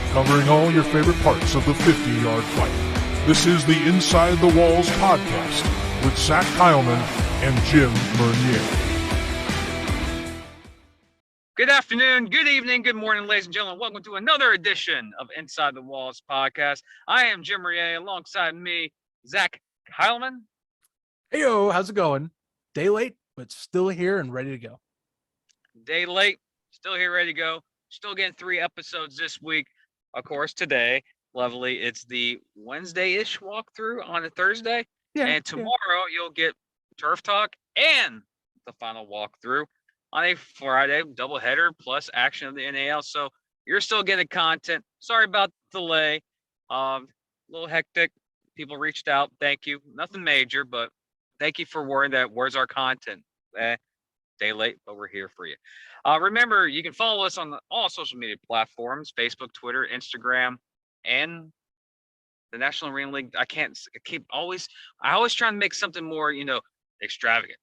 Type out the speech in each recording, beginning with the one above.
covering all your favorite parts of the 50-yard fight. This is the Inside the Walls podcast with Zach Heilman and Jim Mernier. Good afternoon, good evening, good morning, ladies and gentlemen. Welcome to another edition of Inside the Walls podcast. I am Jim Mernier, alongside me, Zach Heilman. Hey, yo, how's it going? Day late, but still here and ready to go. Day late, still here, ready to go. Still getting 3 episodes this week. Of course, today, lovely, it's the Wednesday-ish walkthrough on a Thursday. And tomorrow, you'll get Turf Talk and the final walkthrough on a Friday, doubleheader plus action of the NAL. So you're still getting content. Sorry about the delay. A little hectic. People reached out. Thank you. Nothing major, but thank you for worrying that where's our content. Day late, but we're here for you. Remember, you can follow us on all social media platforms: Facebook, Twitter, Instagram, and the National Arena League. I always try to make something more, extravagant.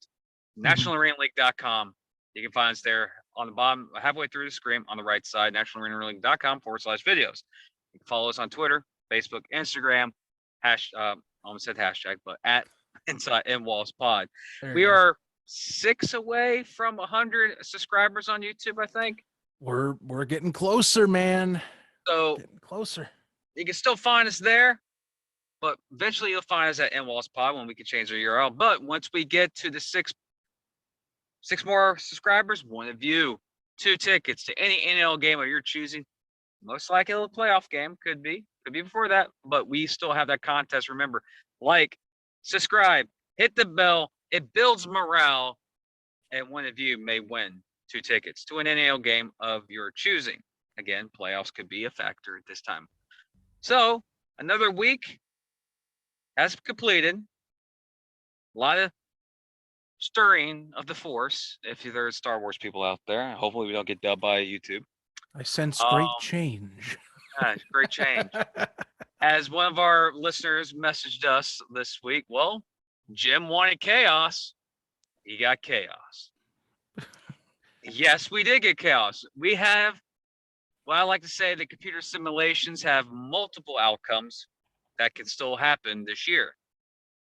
NationalArenaLeague.com. You can find us there on the bottom, halfway through the screen on the right side, NationalArenaLeague.com/videos. You can follow us on Twitter, Facebook, Instagram, almost said hashtag, but at Inside and Walls Pod. We are 6 away from 100 subscribers on YouTube, I think. We're getting closer, man. So getting closer. You can still find us there, but eventually you'll find us at NWalls Pod when we can change our URL. But once we get to the six more subscribers, one of you, 2 tickets to any NL game of your choosing. Most likely a playoff game, could be before that, but we still have that contest. Remember, subscribe, hit the bell. It builds morale, and one of you may win 2 tickets to an NAL game of your choosing. Again, playoffs could be a factor at this time. So, another week has completed. A lot of stirring of the force, if there's Star Wars people out there. Hopefully we don't get dubbed by YouTube. I sense great change. Great change. As one of our listeners messaged us this week, well, Jim wanted chaos. He got chaos. Yes, we did get chaos. We have, I like to say, the computer simulations have multiple outcomes that can still happen this year.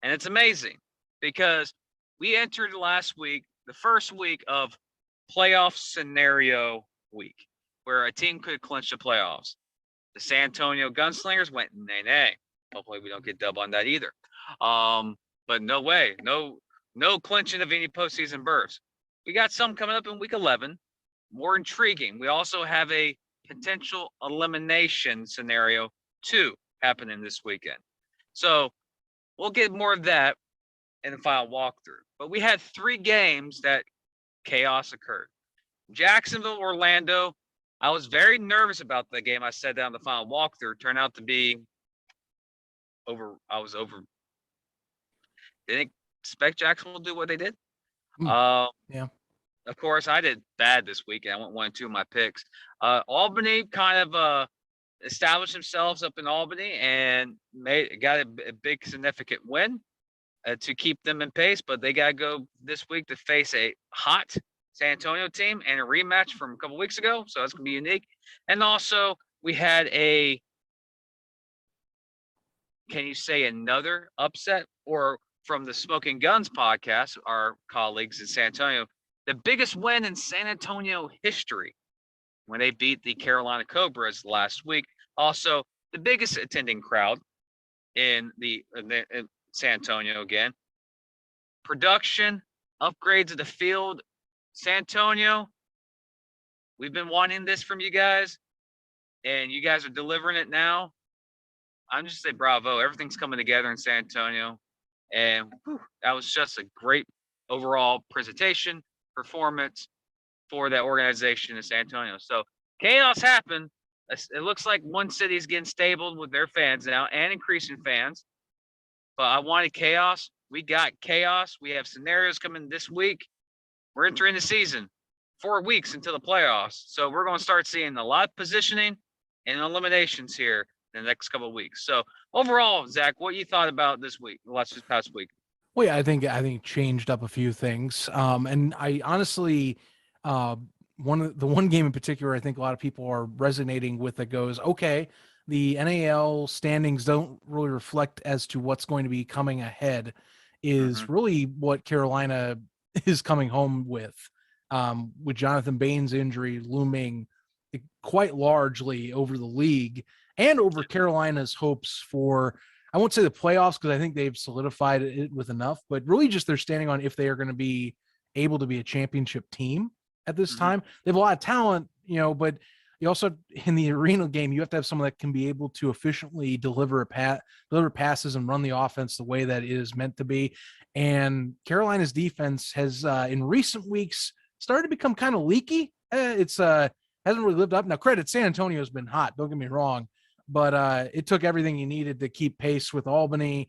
And it's amazing because we entered last week, the first week of playoff scenario week, where a team could clinch the playoffs. The San Antonio Gunslingers went nay. Hopefully we don't get dubbed on that either. But no way, no clinching of any postseason berths. We got some coming up in week 11. More intriguing. We also have a potential elimination scenario 2 happening this weekend. So we'll get more of that in the final walkthrough. But we had 3 games that chaos occurred. Jacksonville, Orlando. I was very nervous about the game. I said that on the final walkthrough. Turned out to be over. I was over. Didn't expect Jacksonville to do what they did. Yeah. Of course, I did bad this weekend. I went 1-2 in my picks. Albany kind of established themselves up in Albany and got a big significant win to keep them in pace. But they got to go this week to face a hot San Antonio team and a rematch from a couple weeks ago. So that's going to be unique. And also, we had can you say another upset? Or from the Smoking Guns podcast, our colleagues in San Antonio, the biggest win in San Antonio history when they beat the Carolina Cobras last week. Also, the biggest attending crowd in San Antonio again. Production, upgrades of the field. San Antonio, we've been wanting this from you guys, and you guys are delivering it now. I'm just saying bravo. Everything's coming together in San Antonio. And that was just a great overall presentation, performance for that organization in San Antonio. So chaos happened. It looks like one city is getting stable with their fans now and increasing fans. But I wanted chaos. We got chaos. We have scenarios coming this week. We're entering the season 4 weeks into the playoffs. So we're going to start seeing a lot of positioning and eliminations here in the next couple of weeks. So overall, Zach, what you thought about this past week? Well, yeah, I think it changed up a few things. And I honestly the one game in particular, I think a lot of people are resonating with that goes, okay, the NAL standings don't really reflect as to what's going to be coming ahead is really what Carolina is coming home with Jonathan Bain's injury looming quite largely over the league and over Carolina's hopes for, I won't say the playoffs because I think they've solidified it with enough, but really just they're standing on if they are going to be able to be a championship team at this time. They have a lot of talent, but you also in the arena game, you have to have someone that can be able to efficiently deliver passes and run the offense the way that it is meant to be. And Carolina's defense has in recent weeks started to become kind of leaky. It's hasn't really lived up. Now, credit, San Antonio's been hot, don't get me wrong, but it took everything you needed to keep pace with Albany.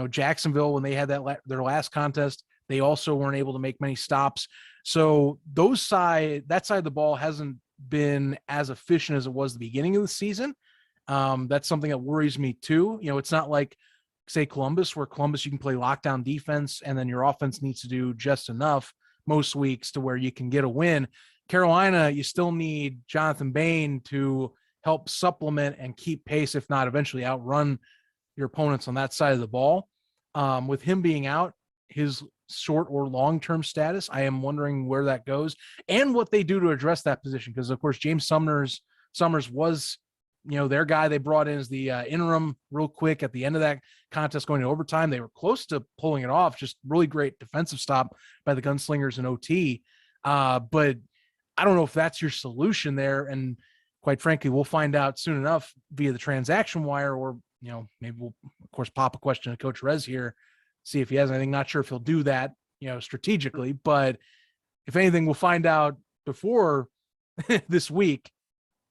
Jacksonville, when they had their last contest, they also weren't able to make many stops. So that side of the ball hasn't been as efficient as it was the beginning of the season. That's something that worries me too. It's not like, say, Columbus, where Columbus, you can play lockdown defense and then your offense needs to do just enough most weeks to where you can get a win. Carolina, you still need Jonathan Bain to help supplement and keep pace, if not eventually outrun your opponents on that side of the ball. With him being out, his short or long-term status, I am wondering where that goes and what they do to address that position. Because of course, James Summers was, their guy they brought in as the interim real quick at the end of that contest going to overtime. They were close to pulling it off. Just really great defensive stop by the Gunslingers in OT. But I don't know if that's your solution there. And quite frankly, we'll find out soon enough via the transaction wire, or, maybe we'll of course pop a question to Coach Rez here, see if he has anything. Not sure if he'll do that, strategically, but if anything, we'll find out before this week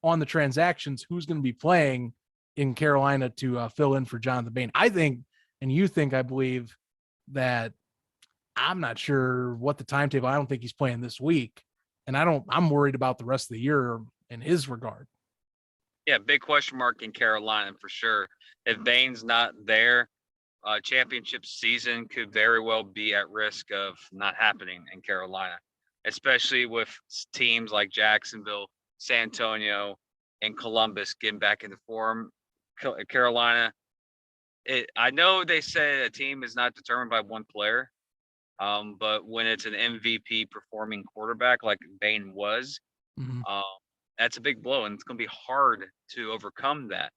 on the transactions, who's going to be playing in Carolina to fill in for Jonathan Bain. I think, and you think, I believe that I'm not sure what the timetable, I don't think he's playing this week. And I'm worried about the rest of the year in his regard. Yeah, big question mark in Carolina for sure. If Bain's not there, championship season could very well be at risk of not happening in Carolina, especially with teams like Jacksonville, San Antonio, and Columbus getting back into form. Carolina, I know they say a team is not determined by one player, but when it's an MVP performing quarterback like Bain was, that's a big blow, and it's going to be hard to overcome that.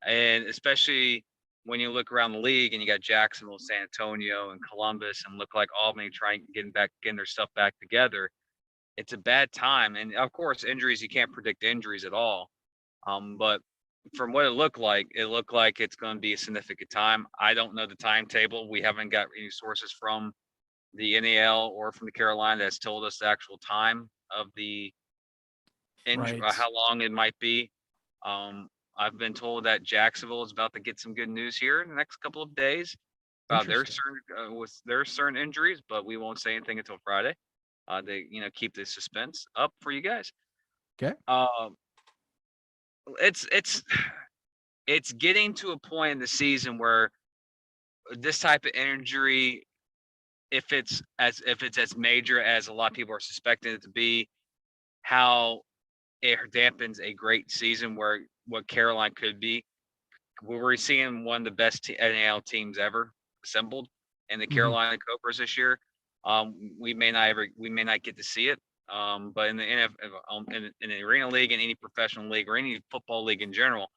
And especially when you look around the league and you got Jacksonville, San Antonio, and Columbus, and look like Albany trying getting their stuff back together, it's a bad time. And of course, injuries, you can't predict injuries at all. But from what it looked like it's going to be a significant time. I don't know the timetable. We haven't got any sources from the NAL or from the Carolina that's told us the actual time of the injury, Right. how long it might be. I've been told that Jacksonville is about to get some good news here in the next couple of days about their certain injuries, but we won't say anything until Friday. They keep the suspense up for you guys. Okay. It's getting to a point in the season where this type of injury, if it's as major as a lot of people are suspecting it to be, how it dampens a great season where what Carolina could be. We're seeing one of the best NAL teams ever assembled in the Carolina Cobras this year. We may not get to see it, but in the in the arena league and any professional league or any football league in general,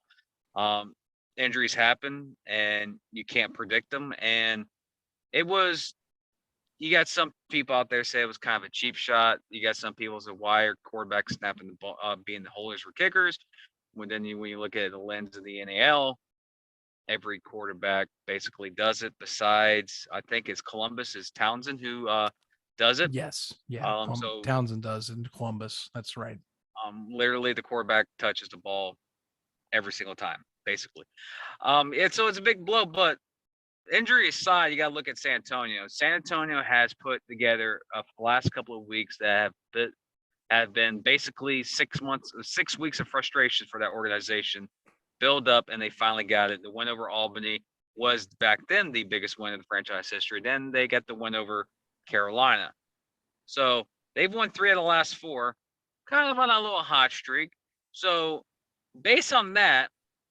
injuries happen and you can't predict them. And you got some people out there say it was kind of a cheap shot. You got some people say, why are quarterbacks snapping the ball, being the holders for kickers? When you look at the lens of the NAL, every quarterback basically does it. Besides, I think it's Columbus is Townsend who does it. Yes. Yeah. So Townsend does in Columbus. That's right. Literally the quarterback touches the ball every single time, basically. So it's a big blow, but injury aside, you got to look at San Antonio. San Antonio has put together a last couple of weeks that have been basically 6 weeks of frustration for that organization build up, and they finally got it. The win over Albany was back then the biggest win in the franchise history. Then they got the win over Carolina. So They've won 3 out of the last 4, kind of on a little hot streak. So based on that,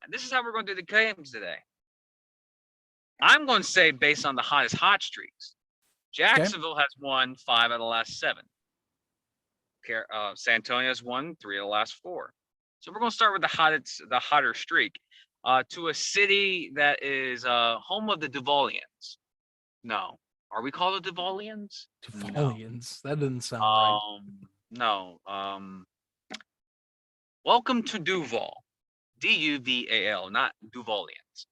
this is how we're going to do the games today. I'm going to say based on the hottest hot streaks. Jacksonville has won 5 out of the last 7. San Antonio has won 3 of the last 4. So we're going to start with the hotter streak, to a city that is home of the Duvalians. No, are we called the Duvalians? Duvalians. No. That doesn't sound right. No. Welcome to Duval, Duval, not Duvalians.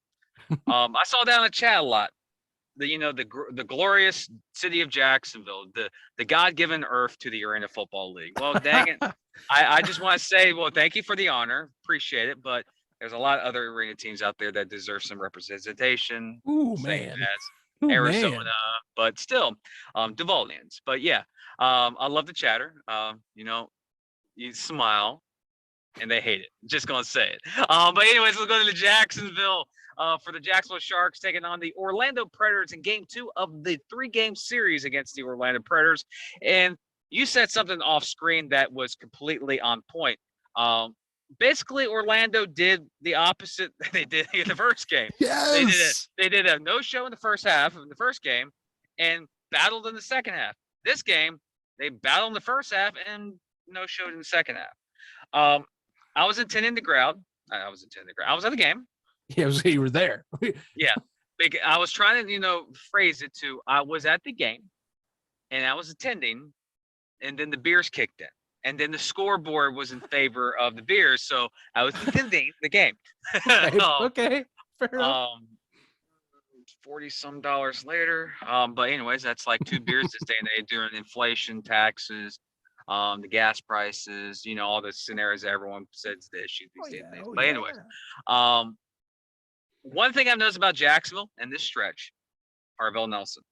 I saw that in the chat a lot. The glorious city of Jacksonville, the God-given earth to the Arena Football League. Well, dang it. I just want to say, well, thank you for the honor. Appreciate it. But there's a lot of other arena teams out there that deserve some representation. Ooh, man. As Arizona, man. But still, Duvalians. But yeah, I love the chatter. You smile and they hate it. Just going to say it. But anyways, we'll go to Jacksonville. For the Jacksonville Sharks taking on the Orlando Predators in game 2 of the 3-game series against the Orlando Predators. And you said something off screen that was completely on point. Basically, Orlando did the opposite they did in the first game. Yes. They did a no-show in the first half of the first game and battled in the second half. This game, they battled in the first half and no-showed in the second half. I was attending the crowd. I was at the game. Yeah, you were there. Yeah. I was trying to, phrase it to, I was at the game and I was attending, and then the beers kicked in. And then the scoreboard was in favor of the beers. So I was attending the game. Okay. Fair enough. $40-some later. But anyways, that's like 2 beers this day and age during inflation, taxes, the gas prices, all the scenarios that everyone says the issue these days. But anyways, one thing I've noticed about Jacksonville and this stretch, Harvell Nelson,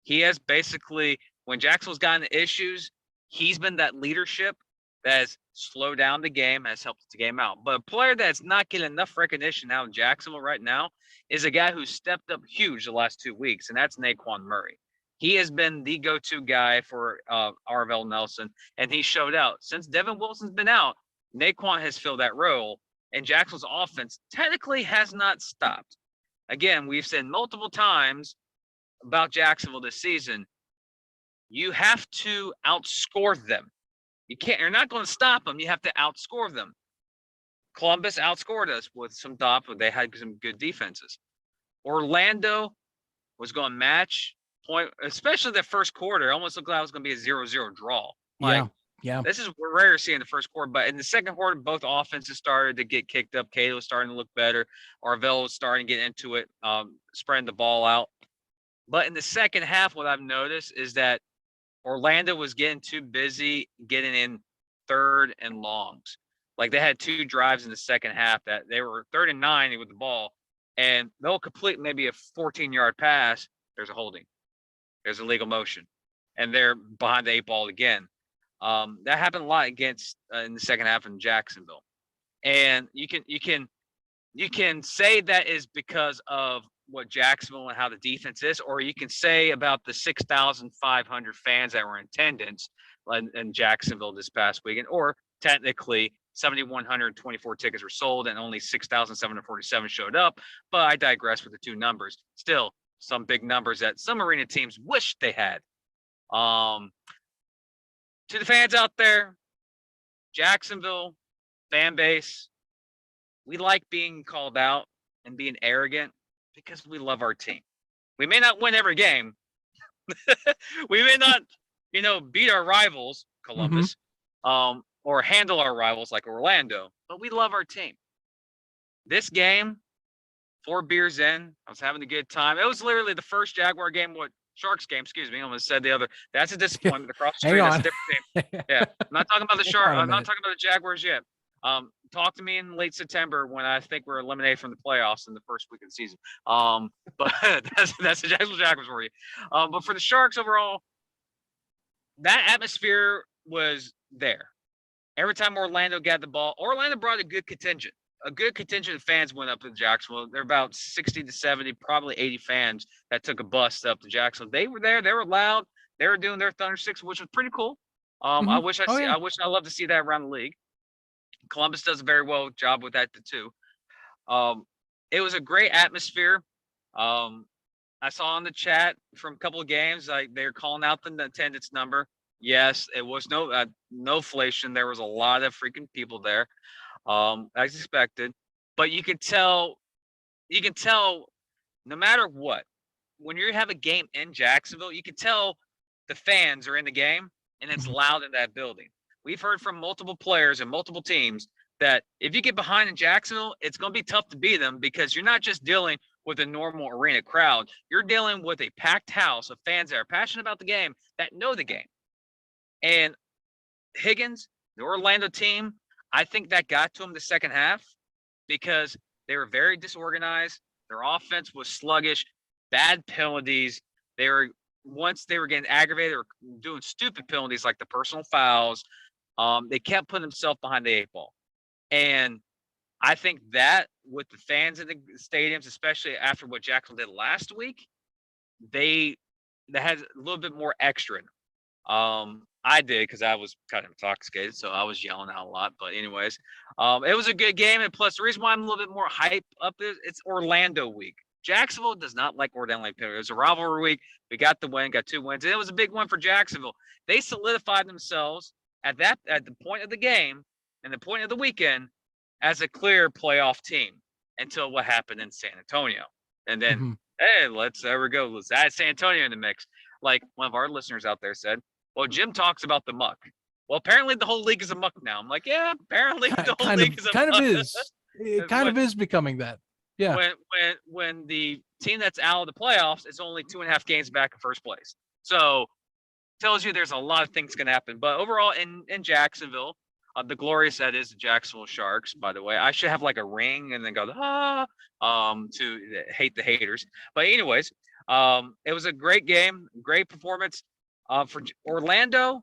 he has basically, when Jacksonville's gotten issues, he's been that leadership that has slowed down the game, has helped the game out. But a player that's not getting enough recognition out in Jacksonville right now is a guy who's stepped up huge the last 2 weeks, and that's Naquan Murray. He has been the go-to guy for Harvell Nelson, and he showed out. Since Devin Wilson's been out, Naquan has filled that role. And Jacksonville's offense technically has not stopped. Again, we've said multiple times about Jacksonville this season, you have to outscore them. You're not going to stop them. You have to outscore them. Columbus outscored us with some dop, but they had some good defenses. Orlando was going to match point, especially the first quarter. It almost looked like it was going to be a 0-0 draw. Yeah. This is rare to see in the first quarter, but in the second quarter, both offenses started to get kicked up. Cato was starting to look better. Arvell was starting to get into it, spreading the ball out. But in the second half, what I've noticed is that Orlando was getting too busy getting in 3rd and longs. Like they had 2 drives in the second half that they were 3rd and 9 with the ball, and they'll complete maybe a 14-yard pass. There's a holding. There's a legal motion, and they're behind the 8 ball again. That happened a lot against in the second half in Jacksonville, and you can say that is because of what Jacksonville and how the defense is, or you can say about the 6,500 fans that were in attendance in Jacksonville this past weekend, or technically 7,124 tickets were sold and only 6,747 showed up. But I digress with the 2 numbers. Still, some big numbers that some arena teams wish they had. To the fans out there, Jacksonville fan base, we like being called out and being arrogant because we love our team. We may not win every game. We may not, beat our rivals, Columbus, or handle our rivals like Orlando, but we love our team. This game, 4 beers in, I was having a good time. It was literally the first Jaguar game, Sharks game, excuse me. I almost said the other. That's a disappointment across the street. That's a different game. Yeah. I'm not talking about the Sharks. I'm not talking about the Jaguars yet. Talk to me in late September when I think we're eliminated from the playoffs in the first week of the season. But that's the Jacksonville Jaguars for you. But for the Sharks overall, that atmosphere was there. Every time Orlando got the ball, Orlando brought a good contingent. A good contingent of fans went up to Jacksonville. There are about 60 to 70, probably 80 fans that took a bus up to Jacksonville. They were there. They were loud. They were doing their Thunder Six, which was pretty cool. I wish Oh, yeah. I love to see that around the league. Columbus does a very well job with that too. It was a great atmosphere. I saw in the chat from a couple of games, like they're calling out the attendance number. Yes, it was no inflation. There was a lot of freaking people there, as expected. But you can tell, no matter what, when you have a game in Jacksonville, you can tell the fans are in the game and it's loud in that building. We've heard from multiple players and multiple teams that if you get behind in Jacksonville, it's going to be tough to beat them because you're not just dealing with a normal arena crowd. You're dealing with a packed house of fans that are passionate about the game, that know the game. And Higgins, the Orlando team, I think that got to them the second half because they were very disorganized. Their offense was sluggish, bad penalties. Once they were getting aggravated, they were doing stupid penalties like the personal fouls. They kept putting themselves behind the 8 ball. And I think that with the fans in the stadiums, especially after what Jacksonville did last week, that has a little bit more extra in them. I did because I was kind of intoxicated, so I was yelling out a lot. But anyways, it was a good game. And plus, the reason why I'm a little bit more hype up is it's Orlando week. Jacksonville does not like Orlando. It was a rivalry week. We got the win, got 2 wins, and it was a big one for Jacksonville. They solidified themselves at the point of the game and the point of the weekend as a clear playoff team until what happened in San Antonio. And then, hey, there we go. Let's add San Antonio in the mix. Like one of our listeners out there said, well, Jim talks about the muck. Well, apparently the whole league is a muck now. I'm like, yeah, apparently the whole league is a muck. It kind of is becoming that. Yeah. When the team that's out of the playoffs is only 2.5 games back in first place. So tells you there's a lot of things going to happen. But overall in Jacksonville, the glorious that is the Jacksonville Sharks, by the way. I should have like a ring and then go, to hate the haters. But anyways, it was a great game, great performance. For Orlando,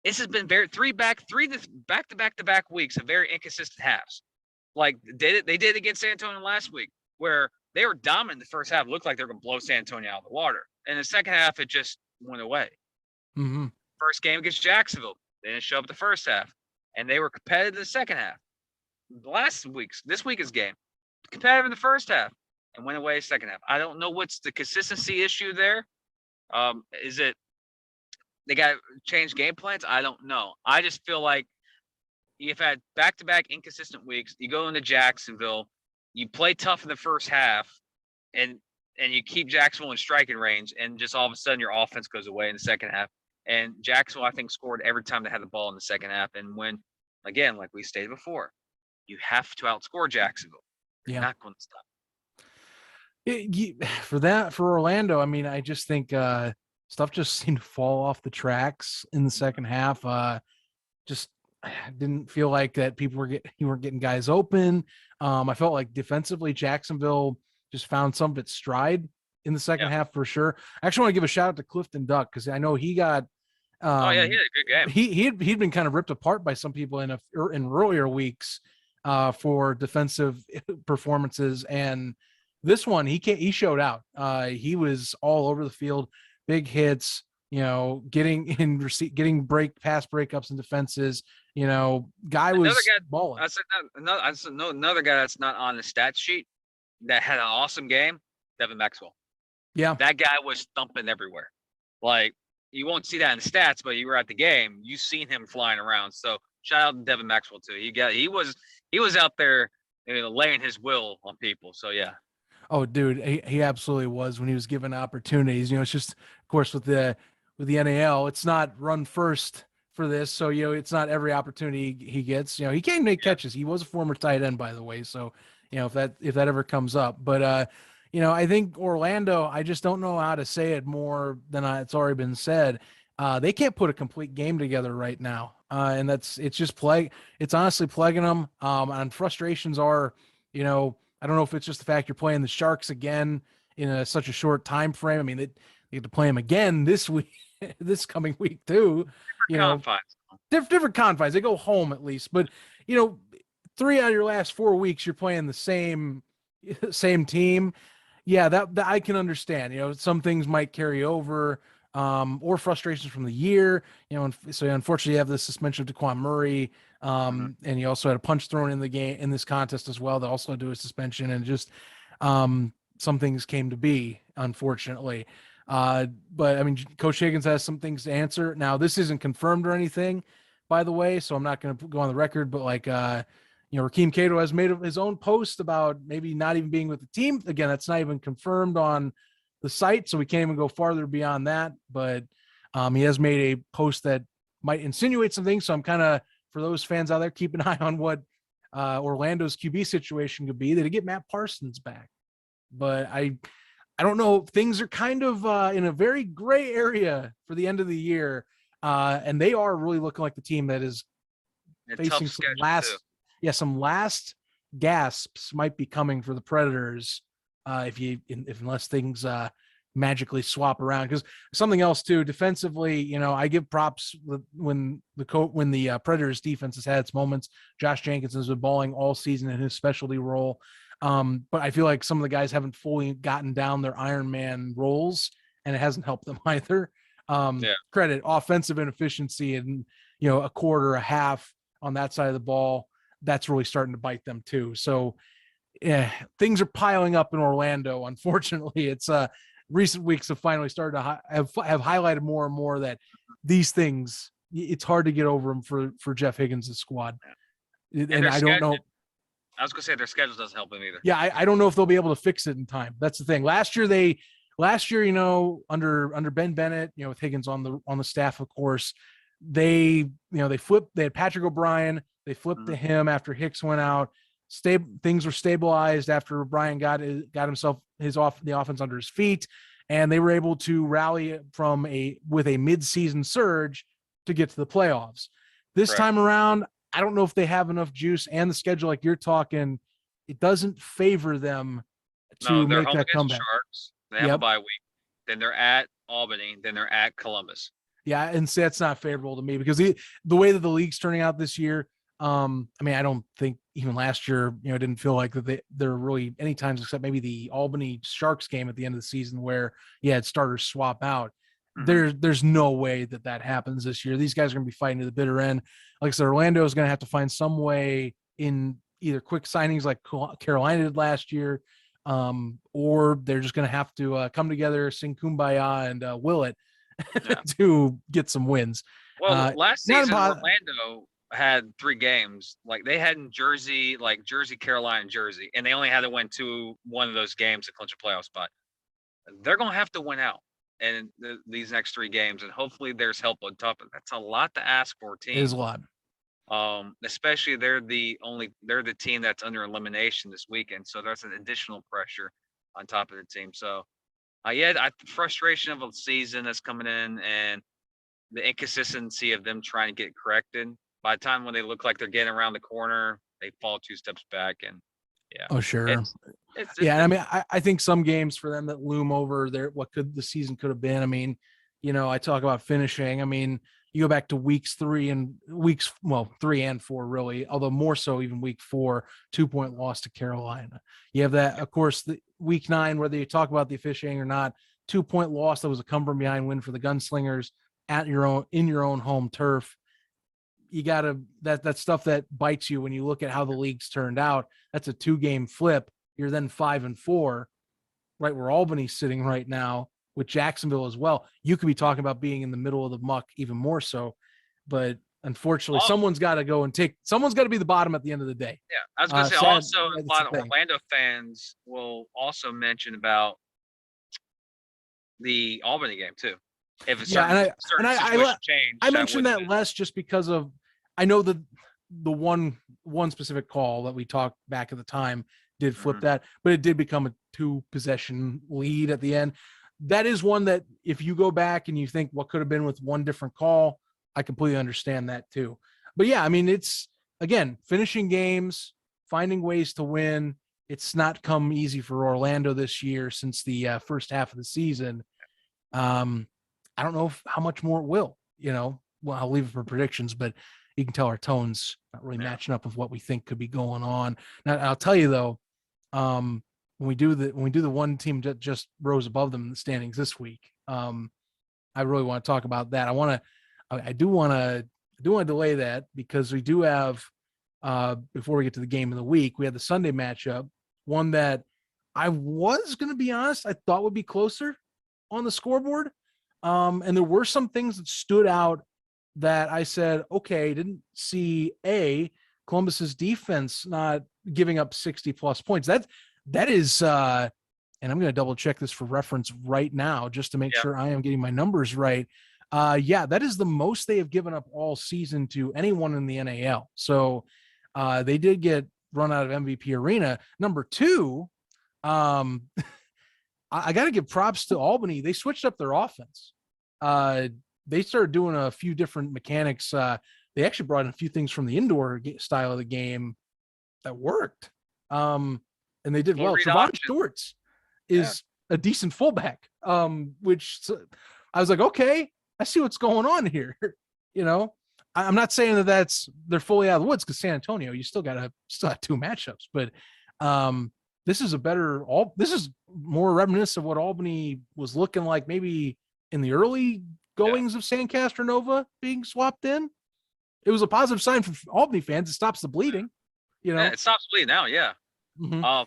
this has been three back-to-back weeks of very inconsistent halves. Like they did against San Antonio last week, where they were dominant in the first half. It looked like they were going to blow San Antonio out of the water. And in the second half, it just went away. First game against Jacksonville, they didn't show up the first half. And they were competitive in the second half. This week's game, competitive in the first half and went away second half. I don't know what's the consistency issue there. Is it they got to change game plans? I don't know. I just feel like you've had back-to-back inconsistent weeks. You go into Jacksonville, you play tough in the first half, and you keep Jacksonville in striking range, and just all of a sudden your offense goes away in the second half. And Jacksonville, I think, scored every time they had the ball in the second half. And when, again, like we stated before, you have to outscore Jacksonville. You're not going to stop. For Orlando, I mean, I just think stuff just seemed to fall off the tracks in the second half. Just didn't feel like that you weren't getting guys open. I felt like defensively, Jacksonville just found some of its stride in the second half for sure. I actually want to give a shout out to Clifton Duck because I know he got. He had a good game. He'd been kind of ripped apart by some people in earlier weeks for defensive performances, and this one he showed out. He was all over the field, big hits. Getting pass breakups and defenses. Guy was balling. Another guy that's not on the stat sheet that had an awesome game. Devin Maxwell. Yeah, that guy was thumping everywhere. Like you won't see that in the stats, but you were at the game. You've seen him flying around. So shout out to Devin Maxwell too. He was out there laying his will on people. So yeah. Oh, dude, he absolutely was when he was given opportunities. It's just, of course, with the NAL, it's not run first for this. So it's not every opportunity he gets. He can make catches. He was a former tight end, by the way. So if that ever comes up, but I think Orlando, I just don't know how to say it more than it's already been said. They can't put a complete game together right now. And it's honestly plaguing them. And frustrations are, I don't know if it's just the fact you're playing the Sharks again in such a short time frame. I mean, they get to play them again this week, this coming week too. Different confines. They go home at least, but 3 out of your last 4 weeks, you're playing the same team. Yeah, that I can understand. Some things might carry over. or frustrations from the year. And so unfortunately you have the suspension of Daquan Murray. And you also had a punch thrown in the game in this contest as well that also led to a suspension, and just some things came to be, unfortunately. But I mean, Coach Higgins has some things to answer. Now, this isn't confirmed or anything, by the way, so I'm not going to go on the record, but Rakeem Cato has made his own post about maybe not even being with the team. Again, that's not even confirmed on the site, so we can't even go farther beyond that. But he has made a post that might insinuate some things. So I'm kind of, for those fans out there, keep an eye on what Orlando's QB situation could be. They get Matt Parsons back, but I don't know. Things are kind of in a very gray area for the end of the year, and they are really looking like the team that is facing some last gasps might be coming for the Predators unless things magically swap around. Because something else too, defensively, I give props when the Predators defense has had its moments. Josh Jenkins has been balling all season in his specialty role. But I feel like some of the guys haven't fully gotten down their Iron Man roles, and it hasn't helped them either. Credit offensive inefficiency and, a quarter, a half on that side of the ball, that's really starting to bite them too. So things are piling up in Orlando. Unfortunately, it's recent weeks have finally started to have highlighted more and more that these things, it's hard to get over them for Jeff Higgins' squad. And I don't know. I was gonna say their schedule doesn't help them either. Yeah, I don't know if they'll be able to fix it in time. That's the thing. Last year, under Ben Bennett, with Higgins on the staff, of course, they flipped. They had Patrick O'Brien. They flipped to him after Hicks went out. Things were stabilized after O'Brien got himself the offense under his feet, and they were able to rally with a mid-season surge to get to the playoffs. This time around, I don't know if they have enough juice, and the schedule, like you're talking, it doesn't favor them to make that comeback. Sharks. They have a bye week. Then they're at Albany. Then they're at Columbus. Yeah, and so that's not favorable to me because the way that the league's turning out this year, I don't think even last year, it didn't feel like that there were really any times except maybe the Albany Sharks game at the end of the season where you had starters swap out. There's no way that happens this year. These guys are going to be fighting to the bitter end. Like I said, Orlando is going to have to find some way in either quick signings like Carolina did last year, or they're just going to have to come together, sing Kumbaya, and will it to get some wins. Well, last season, Orlando had 3 games. Like they had in Jersey, Carolina, and Jersey, and they only had to win one of those games to clinch a playoff spot. They're going to have to win out in these next 3 games, and hopefully there's help on top of it. That's a lot to ask for a team. It is a lot. Especially they're the team that's under elimination this weekend, so there's an additional pressure on top of the team. So frustration of a season that's coming in, and the inconsistency of them trying to get corrected. By the time when they look like they're getting around the corner, they fall 2 steps back, and oh sure, I think some games for them that loom over what the season could have been. I talk about finishing. You go back to weeks 3 and 4 really, although more so even week 4, 2-point loss to Carolina. You have that, of course, the week 9, whether you talk about the officiating or not, 2-point loss that was a come from behind win for the Gunslingers in your own home turf. You gotta that stuff that bites you when you look at how the league's turned out. That's a 2-game flip. You're then 5-4, right where Albany's sitting right now, with Jacksonville as well. You could be talking about being in the middle of the muck even more so, but unfortunately, someone's got to be the bottom at the end of the day. Yeah, I was going to say also a lot of Orlando fans will also mention about the Albany game too. If it's certain situation change, I mentioned that less just because of I know the one specific call that we talked back at the time did flip that, but it did become a 2-possession lead at the end. That is one that if you go back and you think what could have been with one different call, I completely understand that too. But yeah, it's again, finishing games, finding ways to win. It's not come easy for Orlando this year since the first half of the season. I don't know how much more it will, well, I'll leave it for predictions, but you can tell our tone's not really matching up with what we think could be going on. Now, I'll tell you though, when we do the one team that just rose above them in the standings this week, I really want to talk about that. I do want to delay that because we do have, before we get to the game of the week, we had the Sunday matchup, one that I was going to be honest, I thought would be closer on the scoreboard. And there were some things that stood out that I said, okay, didn't see Columbus's defense not giving up 60 plus points. That is, and I'm going to double check this for reference right now, just to make sure I am getting my numbers right. That is the most they have given up all season to anyone in the NAL. So they did get run out of MVP Arena. Number two, I got to give props to Albany. They switched up their offense. They started doing a few different mechanics. They actually brought in a few things from the indoor style of the game that worked. And they did well. Trevon Shorts is a decent fullback, which I was like, okay, I see what's going on here. You know, I'm not saying that they're fully out of the woods because San Antonio, you still have two matchups, but this is this is more reminiscent of what Albany was looking like maybe in the early goings of San Castronova being swapped in. It was a positive sign for Albany fans. It stops the bleeding. You know, it stops bleeding now. Yeah. Mm-hmm.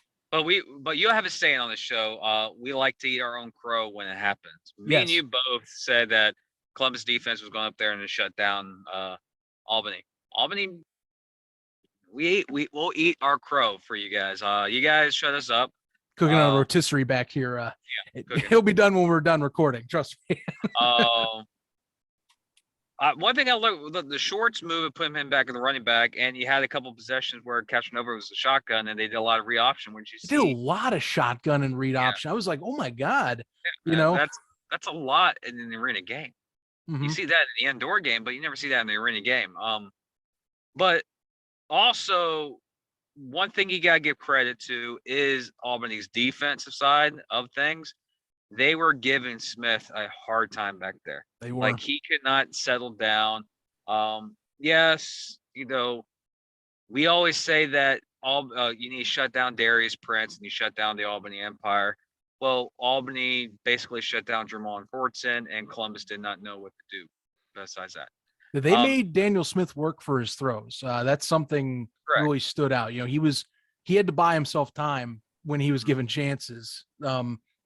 But you have a saying on the show. We like to eat our own crow when it happens. Me and you both said that Columbus defense was going up there and to shut down Albany. Albany, we'll eat our crow for you guys. You guys shut us up. Cooking on a rotisserie back here. He'll be done when we're done recording. Trust me. One thing I looked, the Shorts move and put him back in the running back, and you had a couple of possessions where Castronova was a shotgun, and they did a lot of read option. Did a lot of shotgun and read option. I was like, oh my god, that's a lot in the arena game. Mm-hmm. You see that in the indoor game, but you never see that in the arena game. But also, one thing you gotta give credit to is Albany's defensive side of things. They were giving Smith a hard time back there. They were. Like, he could not settle down. Yes, we always say that you need to shut down Darius Prince and you shut down the Albany Empire. Well, Albany basically shut down Jermon Fortson, and Columbus did not know what to do besides that. They made Daniel Smith work for his throws. That's something really stood out. He had to buy himself time when he was given chances.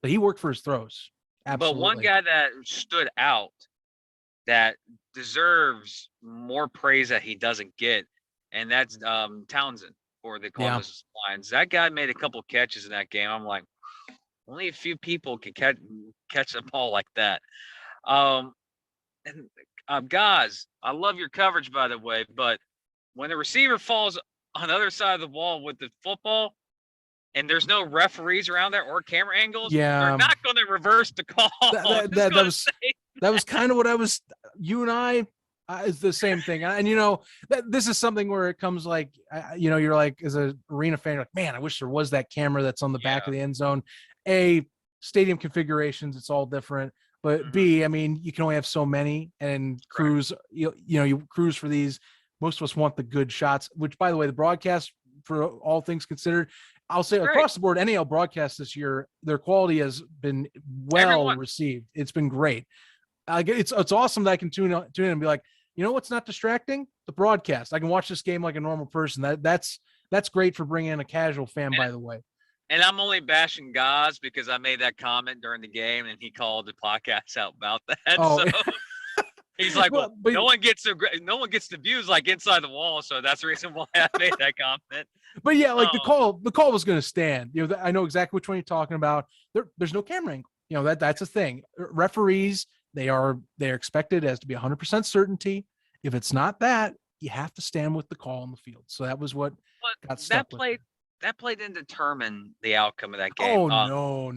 But he worked for his throws. Absolutely. But one guy that stood out that deserves more praise that he doesn't get, and that's Townsend for the Columbus Lions. That guy made a couple catches in that game. I'm like, only a few people can catch a ball like that. Guys, I love your coverage, by the way, but when the receiver falls on the other side of the wall with the football, and there's no referees around there or camera angles, they're not going to reverse the call. That was kind of what you and I, is the same thing. And, this is something where it comes like, you're like, as an arena fan, you're like, man, I wish there was that camera that's on the back of the end zone. Stadium configurations, it's all different. But B, I mean, you can only have so many, and crews, you cruise for these. Most of us want the good shots, which, by the way, the broadcast, for all things considered, I'll say across the board, NAL broadcast this year, their quality has been received. It's been great. It's awesome that I can tune in and be like, what's not distracting? The broadcast. I can watch this game like a normal person. That's great for bringing in a casual fan, by the way. And I'm only bashing Gaz because I made that comment during the game, and he called the podcast out about that. Oh. So he's like, no one gets the views like inside the wall, so that's the reason why I made that comment. But yeah, like the call was going to stand. I know exactly which one you're talking about. There's no camera angle. That's a thing. Referees, they're expected as to be 100% certainty. If it's not that, you have to stand with the call on the field. So that was what got stuck with. That play didn't determine the outcome of that game. Oh, no.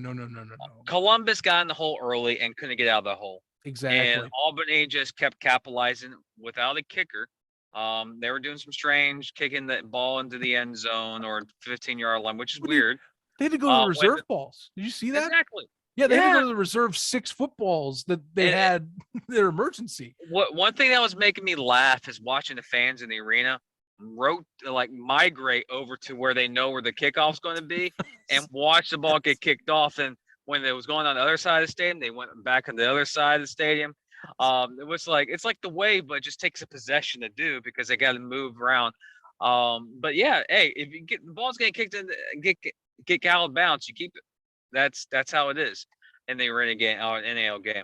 Columbus got in the hole early and couldn't get out of the hole. Exactly. And Albany just kept capitalizing without a kicker. They were doing some strange kicking the ball into the end zone or 15-yard line, which is weird. They had to go to the reserve balls. Did you see that? Exactly. Yeah, they had to go to the reserve 6 footballs that they had their emergency. One thing that was making me laugh is watching the fans in the arena migrate over to where they know where the kickoff's going to be and watch the ball get kicked off. And when it was going on the other side of the stadium, they went back on the other side of the stadium. It was like it's like the wave, but it just takes a possession to do because they got to move around. But yeah, hey, if you get the ball's getting kicked in, get out of bounds, you keep it. That's how it is in the arena game or NAL game.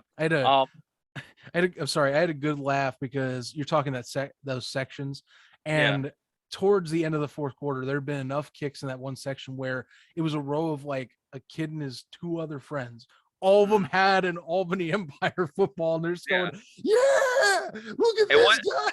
I'm sorry, I had a good laugh because you're talking those sections, and towards the end of the fourth quarter, there had been enough kicks in that one section where it was a row of like a kid and his two other friends. All of them had an Albany Empire football, and they're just going, "Yeah, look at this guy."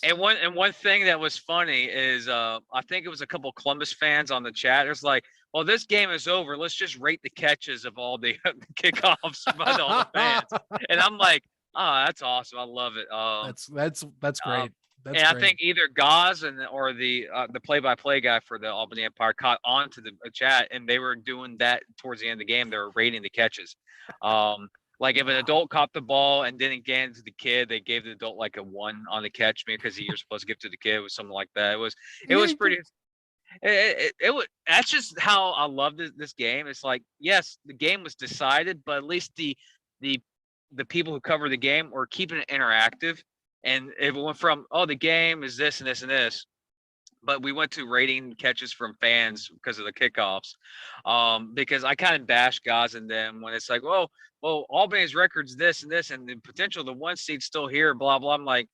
And one thing that was funny is I think it was a couple Columbus fans on the chat. There's like, well, this game is over. Let's just rate the catches of all the kickoffs by all the fans. And I'm like, oh, that's awesome. I love it. That's great. And I think either Gaz or the play-by-play guy for the Albany Empire caught on to the chat, and they were doing that towards the end of the game. They were rating the catches. Like if an adult caught the ball and didn't get into the kid, they gave the adult like a 1 on the catch because you're supposed to give to the kid. It was something like that. It was pretty. It was. That's just how I love this game. It's like, yes, the game was decided, but at least the people who cover the game were keeping it interactive. And it went from, oh, the game is this and this and this, but we went to rating catches from fans because of the kickoffs. Because I kind of bash Gaz and them when it's like, well, Albany's record's this and this, and the potential the 1 seed's still here, blah blah. I'm like,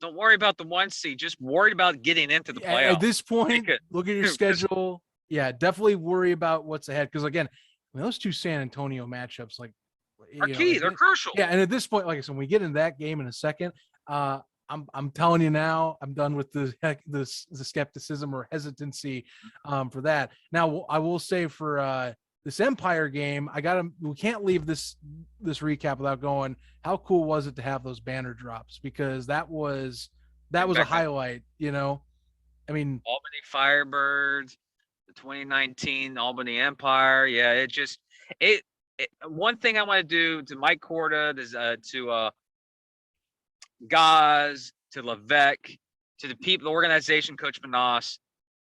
don't worry about the 1 seed, just worry about getting into the playoffs. At this point, look at your schedule. Yeah, definitely worry about what's ahead. Because again, those two San Antonio matchups, like, are key. They're crucial. Yeah, and at this point, like I said, when we get in that game in a second, I'm telling you now, I'm done with the skepticism or hesitancy for that. Now, I will say for this Empire game, we can't leave this recap without going, how cool was it to have those banner drops? Because that was a highlight, I mean, Albany Firebirds, the 2019 Albany Empire. Yeah, one thing I want to do to Mike Corda, to Gaz, to Levesque, to the organization, Coach Manas,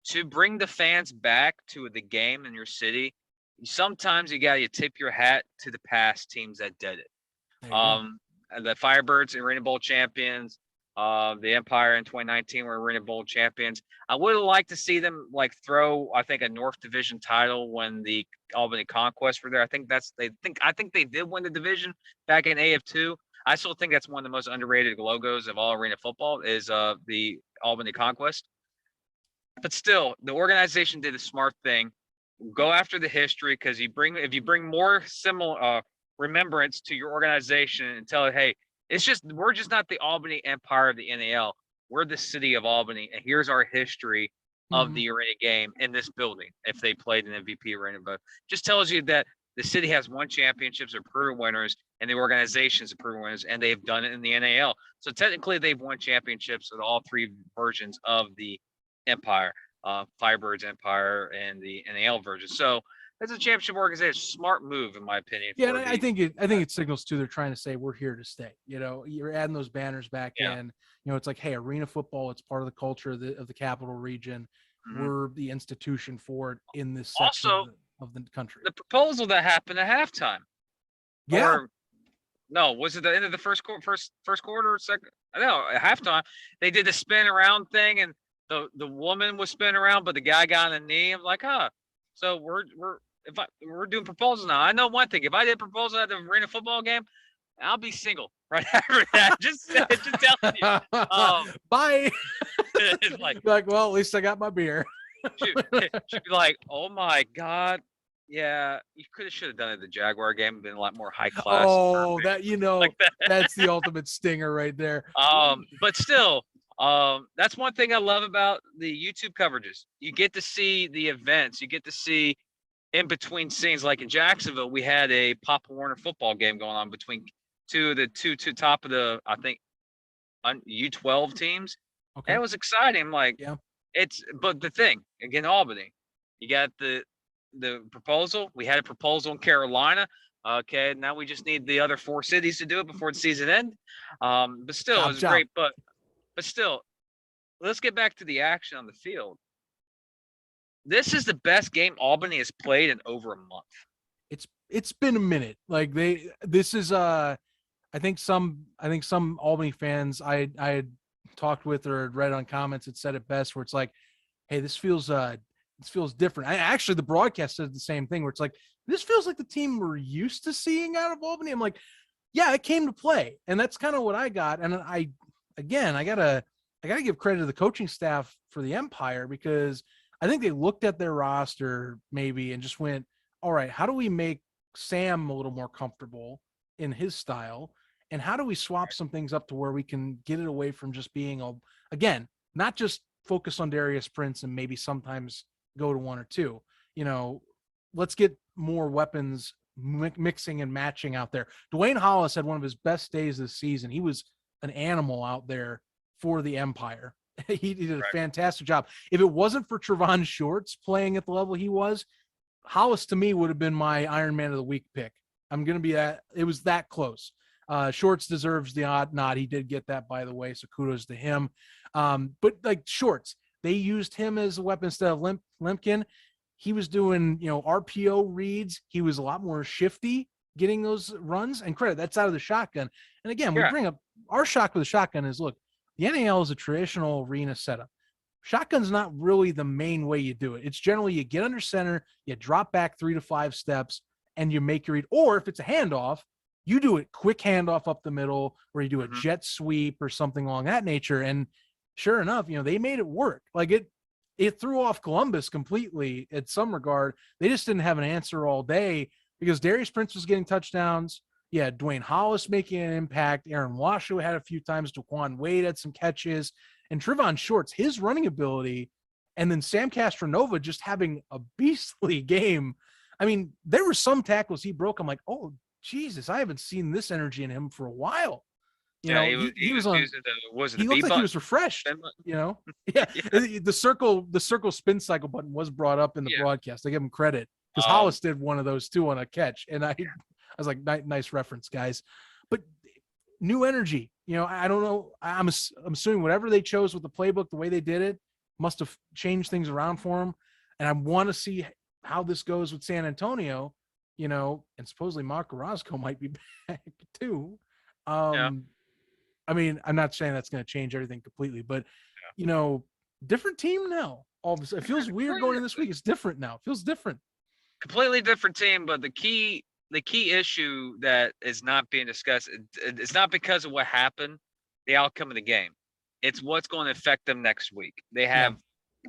to bring the fans back to the game in your city. Sometimes you got to tip your hat to the past teams that did it. The Firebirds, Arena Bowl champions. The Empire in 2019 were Arena Bowl champions. I would have liked to see them like throw, I think, a North Division title when the Albany Conquest were there. I think they did win the division back in AF2. I still think that's one of the most underrated logos of all arena football is the Albany Conquest. But still, the organization did a smart thing. Go after the history, because if you bring more similar remembrance to your organization and tell it, hey, we're just not the Albany Empire of the NAL. We're the city of Albany, and here's our history of the arena game in this building. If they played an MVP arena, but just tells you that the city has won championships, are proven winners, and the organizations are proven winners, and they've done it in the NAL. So technically, they've won championships with all 3 versions of the Empire, Firebirds Empire, and the NAL version. So that's a championship organization. Smart move, in my opinion. Yeah, I think it signals too. They're trying to say we're here to stay. You're adding those banners back in. It's like, hey, arena football. It's part of the culture of the Capital Region. We're the institution for it in this section of the country. The proposal that happened at halftime. Yeah. No, was it the end of the first quarter or second? No, at halftime they did the spin around thing, and the woman was spinning around, but the guy got on a knee. I'm like, so we're doing proposals now. I know one thing: if I did proposal at the arena football game, I'll be single right after that. just telling you. Bye. It's like, well, at least I got my beer. she'd be like, oh my God. Yeah, you should have done it at the Jaguar game, been a lot more high class. Oh, that's the ultimate stinger right there. But still, that's one thing I love about the YouTube coverages. You get to see the events. You get to see in between scenes. Like in Jacksonville, we had a Papa Warner football game going on between two top of the, I think, U12 teams. Okay. And it was exciting. But the thing, again, Albany, you got the proposal. We had a proposal in Carolina. Okay, now we just need the other 4 cities to do it before the season end. But still, it was great. But still, let's get back to the action on the field. This is the best game Albany has played in over a month. it's been a minute. Like this is I think some Albany fans I had talked with or read on comments had said it best, where it's like, hey, this feels different. Actually, the broadcast said the same thing, where it's like, this feels like the team we're used to seeing out of Albany. I'm like, yeah, it came to play, and that's kind of what I got. And I gotta give credit to the coaching staff for the Empire, because I think they looked at their roster maybe and just went, all right, how do we make Sam a little more comfortable in his style? And how do we swap some things up to where we can get it away from just being again, not just focus on Darius Prince and maybe sometimes go to one or two, let's get more weapons mixing and matching out there. Dwayne Hollis had one of his best days this season. He was an animal out there for the Empire. He did a fantastic job. If it wasn't for Trevon Shorts playing at the level he was, Hollis to me would have been my Iron Man of the Week pick. I'm going to be that. It was that close. Shorts deserves the odd nod. He did get that, by the way, so kudos to him. But like Shorts, they used him as a weapon instead of Limpkin. He was doing, RPO reads. He was a lot more shifty getting those runs, and credit, that's out of the shotgun. And again, we bring up our shock with the shotgun is, look, the NAL is a traditional arena setup. Shotgun's not really the main way you do it. It's generally you get under center, you drop back 3 to 5 steps, and you make your read. Or if it's a handoff, you do it quick handoff up the middle, or you do a jet sweep or something along that nature. And sure enough, they made it work. Like it threw off Columbus completely in some regard. They just didn't have an answer all day, because Darius Prince was getting touchdowns. Yeah, Dwayne Hollis making an impact. Aaron Washoe had a few times. Daquan Wade had some catches. And Trevon Shorts, his running ability, and then Sam Castronova just having a beastly game. I mean, there were some tackles he broke. I'm like, oh, Jesus, I haven't seen this energy in him for a while. He was on. He looked like he was refreshed. Yeah. The circle spin cycle button was brought up in the broadcast. I give him credit, because Hollis did one of those too on a catch, and I was like, nice reference, guys. But new energy. I don't know. I'm assuming whatever they chose with the playbook, the way they did it, must have changed things around for them. And I want to see how this goes with San Antonio. And supposedly Mark Orozco might be back too. I mean, I'm not saying that's going to change everything completely, but different team now. All of a sudden, it feels weird going in this week. It's different now. It feels different. Completely different team, but the key issue that is not being discussed, it's not because of what happened, the outcome of the game. It's what's going to affect them next week. They have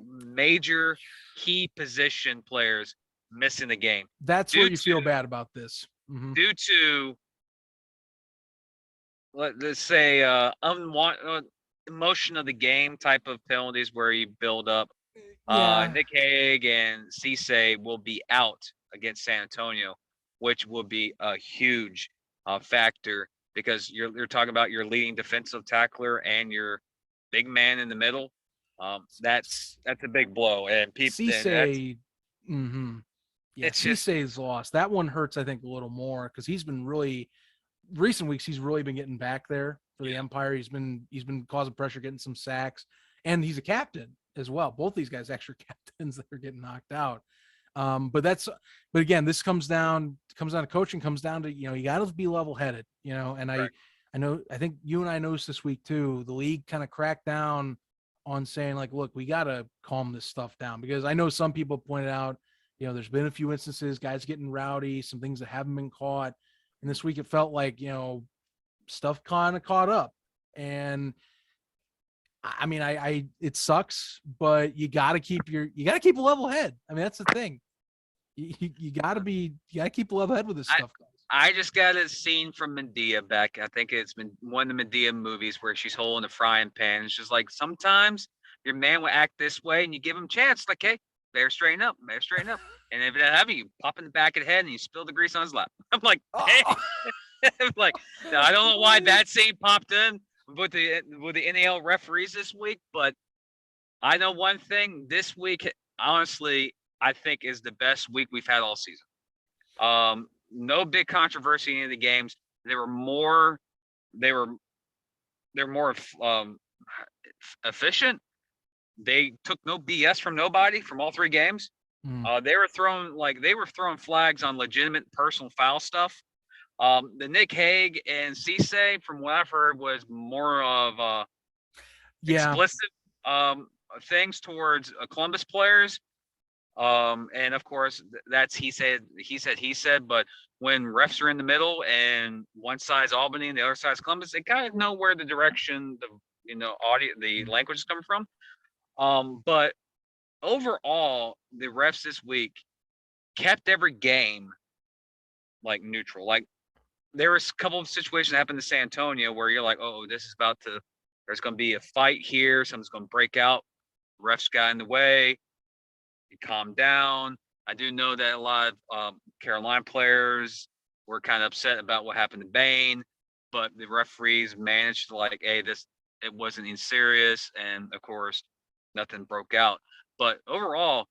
major key position players missing the game. That's where you feel bad about this. Due to, let's say, emotion of the game type of penalties where you build up. Nick Hague and Cisse will be out against San Antonio, which will be a huge factor, because you're talking about your leading defensive tackler and your big man in the middle. That's a big blow, and people. Cisse, Cisse's lost. That one hurts, I think, a little more, because he's been really recent weeks. He's really been getting back there for the Empire. He's been causing pressure, getting some sacks, and he's a captain as well. Both these guys actually captains that are getting knocked out. But again, this comes down to coaching, comes down to, you got to be level headed, and I think you and I noticed this week too, the league kind of cracked down on saying, like, look, we got to calm this stuff down, because I know some people pointed out, there's been a few instances, guys getting rowdy, some things that haven't been caught. And this week it felt like, stuff kind of caught up. And I mean, it sucks, but you got to keep a level head. I mean, that's the thing. You got to keep a level head with this stuff, guys. I just got a scene from Medea back. I think it's been one of the Medea movies where she's holding a frying pan. It's just like, sometimes your man will act this way and you give him a chance. Like, hey, better straighten up. And if it happens, you pop in the back of the head and you spill the grease on his lap. I'm like, hey. I'm like, no, I don't know why that scene popped in with the NAL referees this week, but I know one thing. This week, honestly, I think is the best week we've had all season. No big controversy in any of the games. They were more efficient. They took no BS from nobody from all 3 games. They were throwing flags on legitimate personal foul stuff. The Nick Hague and Cisse, from what I've heard, was more of explicit things towards Columbus players. And of course, that's he said. But when refs are in the middle and one side's Albany and the other side's Columbus, they kind of know where the direction the language is coming from. But overall, the refs this week kept every game like neutral. Like there was a couple of situations that happened to San Antonio where you're like, oh, there's going to be a fight here. Something's going to break out. Refs got in the way. He calmed down. I do know that a lot of Carolina players were kind of upset about what happened to Bain, but the referees managed to it wasn't even serious. And of course, nothing broke out. But overall,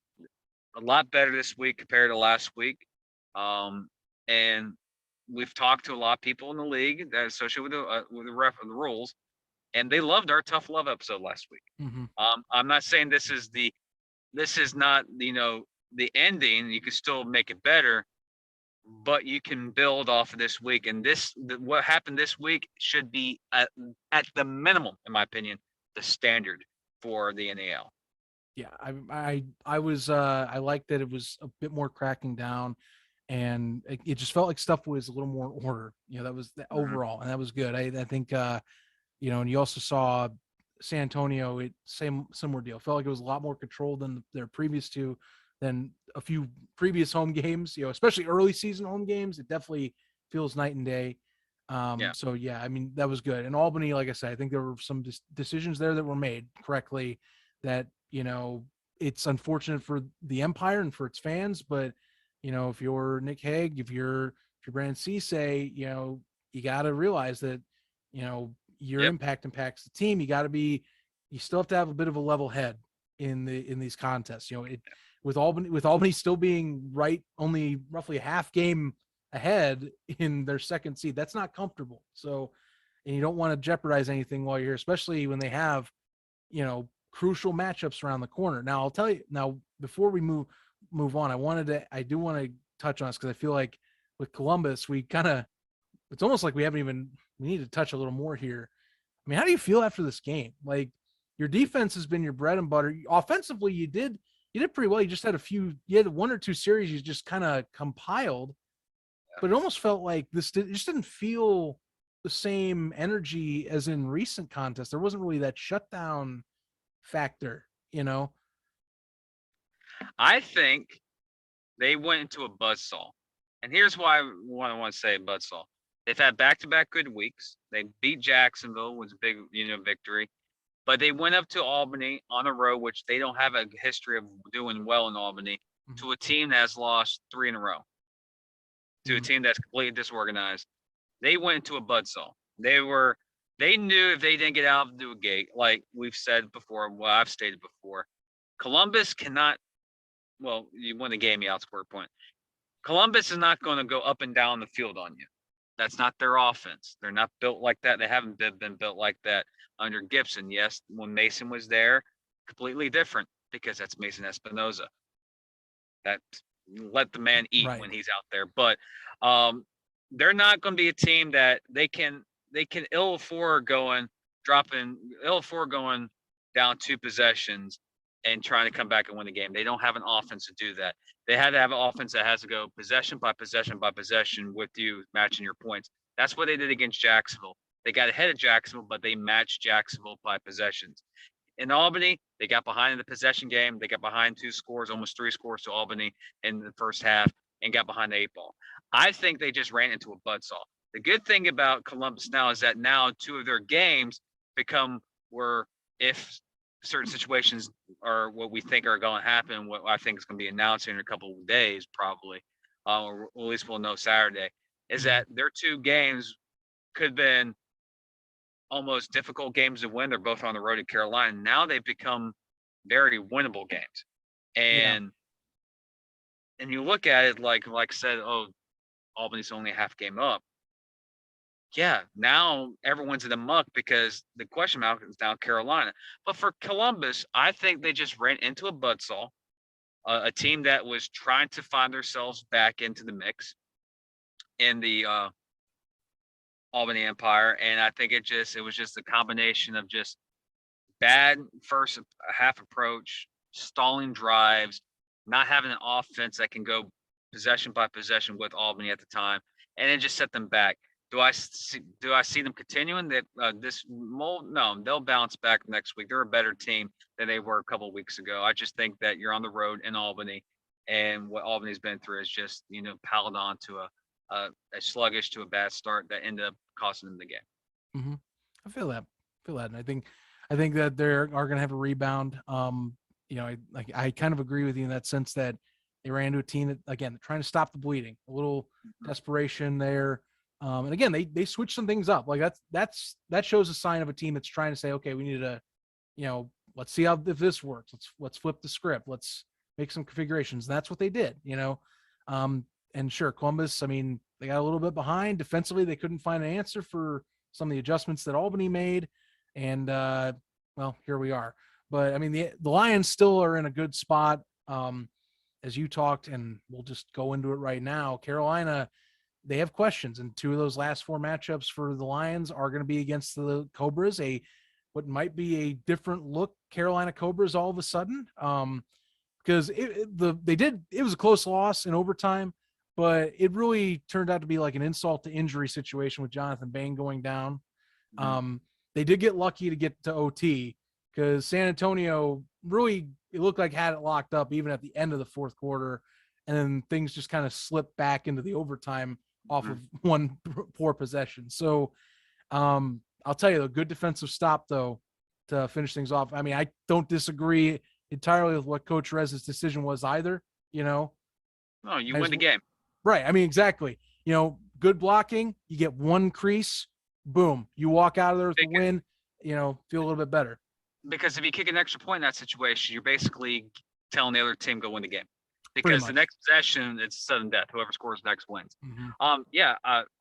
a lot better this week compared to last week. And we've talked to a lot of people in the league that associate with the ref and the rules, and they loved our tough love episode last week. I'm not saying this is not the ending. You can still make it better, but you can build off of this week. And what happened this week should be at the minimum, in my opinion, the standard for the NAL. Yeah, I was I liked that it was a bit more cracking down, and it just felt like stuff was a little more in order. That was the overall, and that was good. I think and you also saw San Antonio, similar deal. Felt like it was a lot more controlled than their previous two, than a few previous home games. Especially early season home games. It definitely feels night and day. So yeah, I mean that was good. And Albany, like I said, I think there were some decisions there that were made correctly. That it's unfortunate for the Empire and for its fans, but if you're Nick Hague, if you're Brandon Cisse, you got to realize that your impact impacts the team. You still have to have a bit of a level head in these contests. With Albany still being right only roughly a half game ahead in their second seed, that's not comfortable. So, and you don't want to jeopardize anything while you're here, especially when they have crucial matchups around the corner. Now I'll tell you before we move on, I do want to touch on this because I feel like with Columbus, it's almost like we need to touch a little more here. I mean, how do you feel after this game? Like, your defense has been your bread and butter. Offensively, you did pretty well. You just had one or two series you just kind of compiled, but it almost felt like it just didn't feel the same energy as in recent contests. There wasn't really that shutdown factor, I think they went into a buzzsaw. And here's why I want to say buzzsaw. They've had back-to-back good weeks. They beat Jacksonville, was a big, victory. But they went up to Albany on a road, which they don't have a history of doing well in Albany, to a team that has lost 3 in a row, to a team that's completely disorganized. They went into a buzzsaw. They knew if they didn't get out of the gate, like we've said before, well, I've stated before, Columbus cannot, well, you won the game, you outscored a point. Columbus is not going to go up and down the field on you. That's not their offense. They're not built like that. They haven't been built like that under Gibson. Yes, when Mason was there, completely different because that's Mason Espinoza. That let the man eat when he's out there. But they're not going to be a team that they can ill afford going down 2 possessions and trying to come back and win the game. They don't have an offense to do that. They had to have an offense that has to go possession by possession by possession with you matching your points. That's what they did against Jacksonville. They got ahead of Jacksonville, but they matched Jacksonville by possessions. In Albany, they got behind in the possession game. They got behind 2 scores, almost 3 scores to Albany in the first half, and got behind the 8 ball. I think they just ran into a buzzsaw. The good thing about Columbus now is that now 2 of their games become where if certain situations are what we think are going to happen, what I think is going to be announced in a couple of days, probably, or at least we'll know Saturday, is that their 2 games could have been almost difficult games to win. They're both on the road to Carolina. Now they've become very winnable games. And you look at it like I said, oh, Albany's only a half game up. Yeah, now everyone's in the muck because the question mark is now Carolina. But for Columbus, I think they just ran into a buzzsaw. a team that was trying to find themselves back into the mix in the Albany Empire, and I think it was just a combination of just bad first half approach, stalling drives, not having an offense that can go possession by possession with Albany at the time, and it just set them back. Do I see them continuing that this mold? No, they'll bounce back next week. They're a better team than they were a couple of weeks ago. I just think that you're on the road in Albany, and what Albany's been through is just piled on to a sluggish to a bad start that ended up costing them the game. Mm-hmm. I feel that, and I think that they are going to have a rebound. I kind of agree with you in that sense that they ran into a team that, again, trying to stop the bleeding, a little desperation there. And again, they switched some things up. Like that shows a sign of a team that's trying to say, okay, we need to, let's see if this works. Let's flip the script. Let's make some configurations. And that's what they did, and sure, Columbus, I mean, they got a little bit behind defensively. They couldn't find an answer for some of the adjustments that Albany made. And well, here we are. But I mean, the Lions still are in a good spot. As you talked, and we'll just go into it right now. Carolina, they have questions, and 2 of those last 4 matchups for the Lions are going to be against the Cobras, what might be a different look Carolina Cobras all of a sudden. Because it was a close loss in overtime, but it really turned out to be like an insult to injury situation with Jonathan Bain going down. Mm-hmm. They did get lucky to get to OT because San Antonio really, it looked like had it locked up even at the end of the 4th quarter. And then things just kind of slipped back into the overtime off of one poor possession. So I'll tell you, a good defensive stop, though, to finish things off. I mean, I don't disagree entirely with what Coach Rez's decision was either, No, you win the game. Right. I mean, exactly. Good blocking, you get 1 crease, boom, you walk out of there with the win, feel a little bit better. Because if you kick an extra point in that situation, you're basically telling the other team go win the game. Because the next possession, it's sudden death. Whoever scores next wins. Mm-hmm.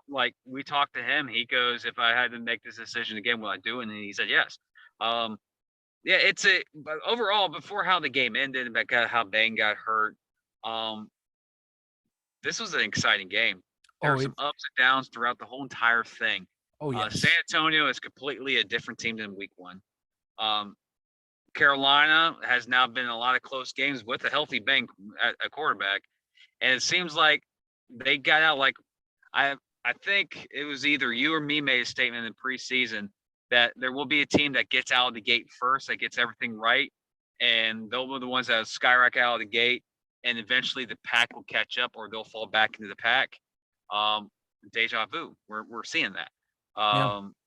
Like we talked to him, he goes, if I had to make this decision again, will I do it? And he said yes. But overall, before how the game ended, about how Bain got hurt, this was an exciting game. There were some ups and downs throughout the whole entire thing. Oh, yes. San Antonio is completely a different team than week 1. Carolina has now been in a lot of close games with a healthy Bain at a quarterback. And it seems like they got out like I think it was either you or me made a statement in preseason that there will be a team that gets out of the gate first, that gets everything right, and they'll be the ones that skyrocket out of the gate, and eventually the pack will catch up or they'll fall back into the pack. Deja vu. We're seeing that.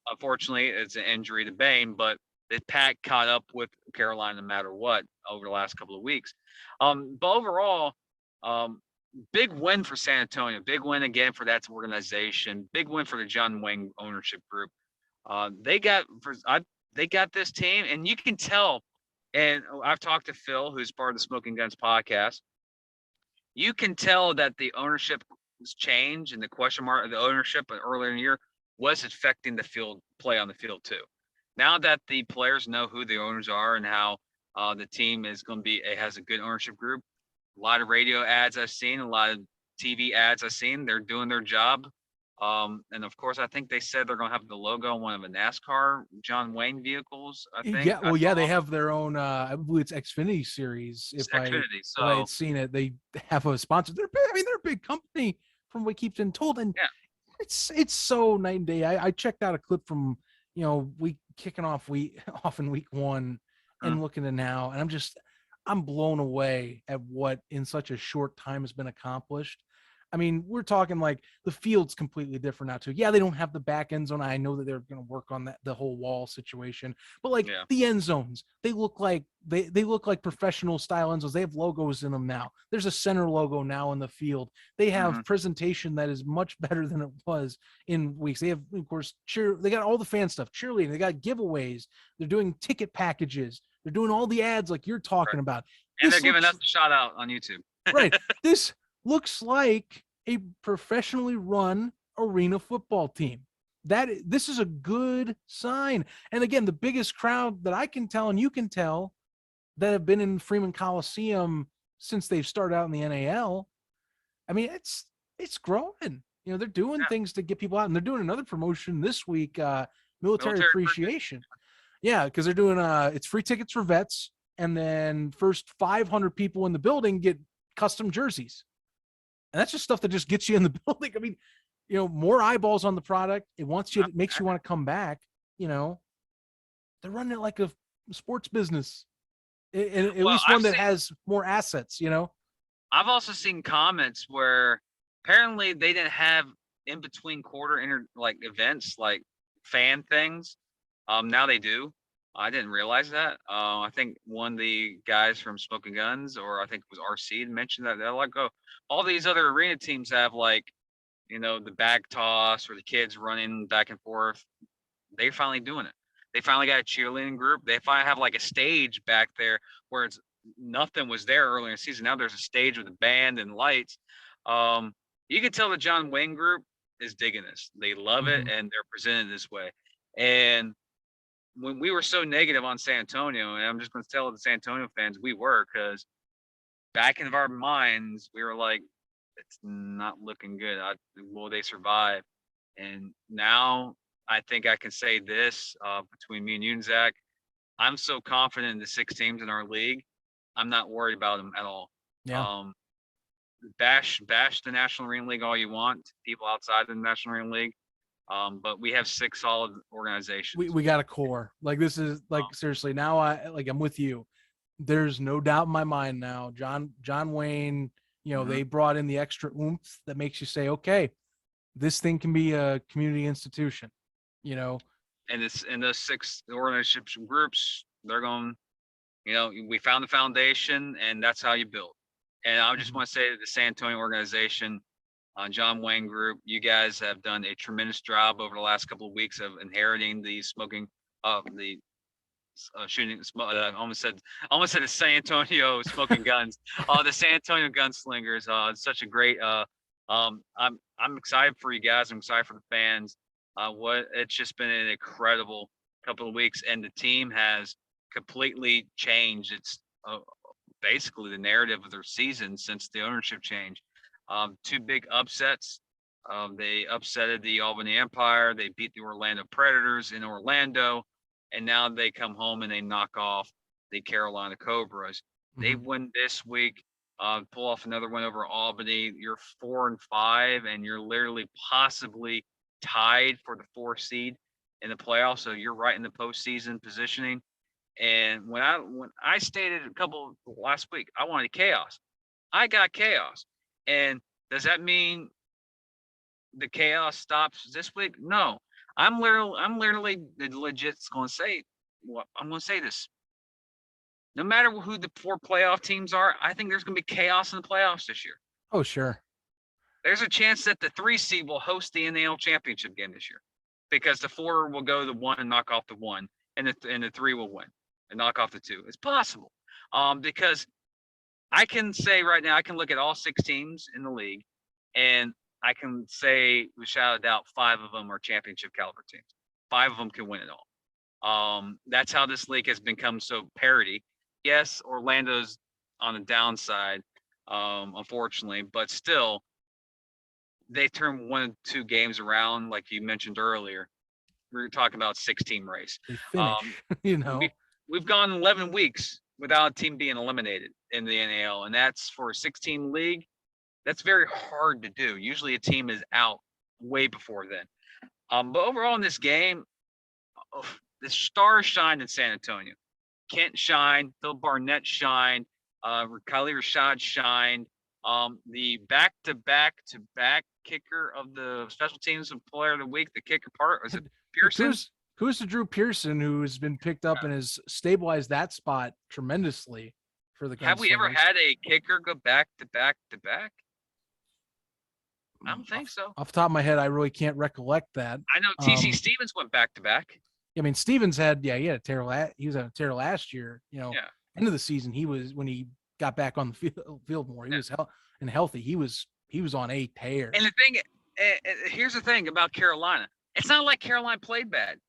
Unfortunately, it's an injury to Bain, but the pack caught up with Carolina no matter what over the last couple of weeks. But overall, big win for San Antonio. Big win again for that organization. Big win for the John Wayne ownership group. They got this team, and you can tell. And I've talked to Phil, who's part of the Smoking Guns podcast. You can tell that the ownership was changed, and the question mark of the ownership earlier in the year was affecting the field play on the field too. Now that the players know who the owners are and how the team is going to be, it has a good ownership group. A lot of radio ads I've seen, a lot of TV ads I've seen. They're doing their job. And of course, I think they said they're going to have the logo on one of the NASCAR John Wayne vehicles. I think. Yeah, well, they have their own. I believe it's Xfinity series. If I had seen it, they have a sponsor. They're a big company from what keeps been told, and it's so night and day. I checked out a clip from we kicking off in week 1 and looking at now, and I'm blown away at what in such a short time has been accomplished. I mean, we're talking like the field's completely different now too. Yeah, they don't have the back end zone. I know that they're going to work on the whole wall situation, but the end zones, they look like they look like professional style end zones. They have logos in them now. There's a center logo now in the field. They have presentation that is much better than it was in weeks. They have, of course, they got all the fan stuff, cheerleading. They got giveaways. They're doing ticket packages. They're doing all the ads like you're talking about. And they're giving us a shout out on YouTube. Right. This looks like a professionally run arena football team. This is a good sign. And again, the biggest crowd that I can tell and you can tell that have been in Freeman Coliseum since they've started out in the NAL. I mean, it's growing. They're doing things to get people out, and they're doing another promotion this week, military appreciation. Yeah, because they're doing it's free tickets for vets, and then first 500 people in the building get custom jerseys. And that's just stuff that just gets you in the building. I mean, more eyeballs on the product. It makes you want to come back. They're running it like a sports business, and at least one that has more assets. I've also seen comments where apparently they didn't have in between quarter events like fan things. Now they do. I didn't realize that. I think one of the guys from Smoking Guns, or I think it was RC, mentioned that they're like, oh, all these other arena teams have like, the bag toss or the kids running back and forth. They're finally doing it. They finally got a cheerleading group. They finally have like a stage back there where nothing was there earlier in the season. Now there's a stage with a band and lights. You can tell the John Wayne group is digging this. They love it, and they're presented this way. And when we were so negative on San Antonio, and I'm just going to tell the San Antonio fans we were, because back in our minds, we were like, it's not looking good. Will they survive? And now I think I can say this between me and you and Zach, I'm so confident in the 6 teams in our league. I'm not worried about them at all. Yeah. Bash the National Arena League all you want, people outside the National Arena League. But we have 6 solid organizations. We got a core. Like, this is like, seriously, now I'm with you. There's no doubt in my mind now. John Wayne, they brought in the extra oomph that makes you say, okay, this thing can be a community institution, And it's in those 6 organization groups, they're going, we found the foundation, and that's how you build. And I just want to say to the San Antonio organization, John Wayne Group, you guys have done a tremendous job over the last couple of weeks of inheriting the shooting. I almost said the San Antonio Smoking Guns. The San Antonio Gunslingers. It's such a great. I'm excited for you guys. I'm excited for the fans. It's just been an incredible couple of weeks, and the team has completely changed. It's basically the narrative of their season since the ownership change. 2 big upsets. They upsetted the Albany Empire. They beat the Orlando Predators in Orlando, and now they come home and they knock off the Carolina Cobras. They win this week, pull off another win over Albany. You're 4-5, and you're literally possibly tied for the 4th seed in the playoffs. So you're right in the postseason positioning. And when I stated last week, I wanted chaos. I got chaos. And does that mean the chaos stops this week? No. I'm literally legit going to say, I'm going to say this. No matter who the 4 playoff teams are, I think there's going to be chaos in the playoffs this year. Oh, sure. There's a chance that the 3 seed will host the NAL championship game this year, because the 4 will go to the 1 and knock off the 1, and the 3 will win and knock off the 2. It's possible. Because I can say right now, I can look at all 6 teams in the league, and I can say, without a doubt, 5 of them are championship caliber teams. 5 of them can win it all. That's how this league has become so parity. Yes, Orlando's on the downside, unfortunately, but still, they turn 1 or 2 games around, like you mentioned earlier. We were talking about 6-team race. They finish, We've gone 11 weeks without a team being eliminated in the NAL, and that's for a 6-team league. That's very hard to do. Usually a team is out way before then. But overall in this game, the stars shined in San Antonio. Kent shined, Phil Barnett shined, Kylie Rashad shined. The back-to-back kicker of the special teams and player of the week, the kicker part, was it Pearson? Who's the Drew Pearson, who's been picked up and has stabilized that spot tremendously for the Gunslingers. Have we ever had a kicker go back-to-back? I don't think so. Off the top of my head, I really can't recollect that. I know T.C. Stevens went back-to-back. I mean, Stevens he had a tear. He was on a tear last year. End of the season, when he got back on the field more. He was healthy. He was on a tear. And the thing, here's the thing about Carolina. It's not like Carolina played bad.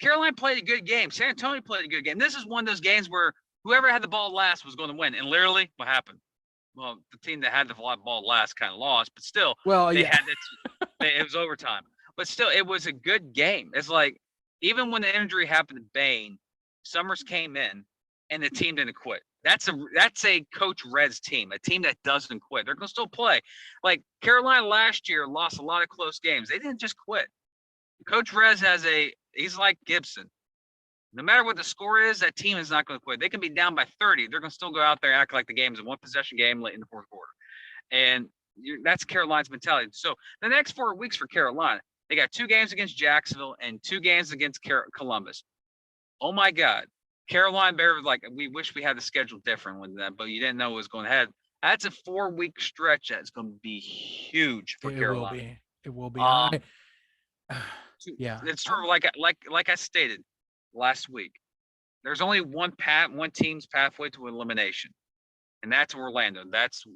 Carolina played a good game. San Antonio played a good game. This is one of those games where whoever had the ball last was going to win. And literally, what happened? well, the team that had the ball last kind of lost, but still, Well, they yeah. had it was overtime. But still, it was a good game. It's like, even when the injury happened to Bain, Summers came in, and the team didn't quit. That's a Coach Red's team, a team that doesn't quit. They're going to still play. Like Carolina last year lost a lot of close games. They didn't just quit. Coach Rez he's like Gibson. No matter what the score is, that team is not going to quit. They can be down by 30. They're going to still go out there and act like the game is a one-possession game late in the fourth quarter. And that's Carolina's mentality. So the next 4 weeks for Carolina, they got 2 games against Jacksonville and 2 games against Columbus. Oh, my God. Carolina Bears, like, we wish we had the schedule different with that, but you didn't know what was going ahead. That's a 4-week stretch that's going to be huge for Carolina. It will be. Yeah. It's sort of like I stated last week. There's only one team's pathway to elimination, and that's Orlando.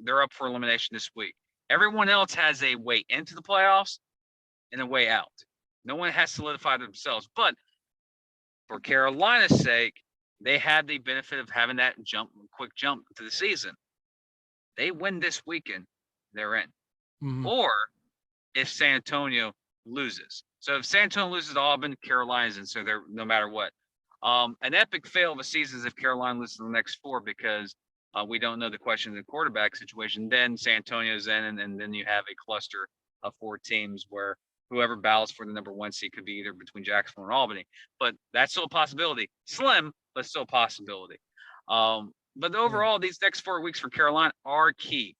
They're up for elimination this week. Everyone else has a way into the playoffs and a way out. No one has solidified themselves. But for Carolina's sake, they had the benefit of having that quick jump to the season. They win this weekend, they're in. Mm-hmm. Or if San Antonio loses. So if San Antonio loses to Auburn, Carolina's in, so they're no matter what. An epic fail of a season is if Carolina loses the next 4 because we don't know the question of the quarterback situation. Then San Antonio's in, and then you have a cluster of 4 teams where whoever battles for the number 1 seed could be either between Jacksonville and Albany. But that's still a possibility. Slim, but still a possibility. But overall, these next 4 weeks for Carolina are key.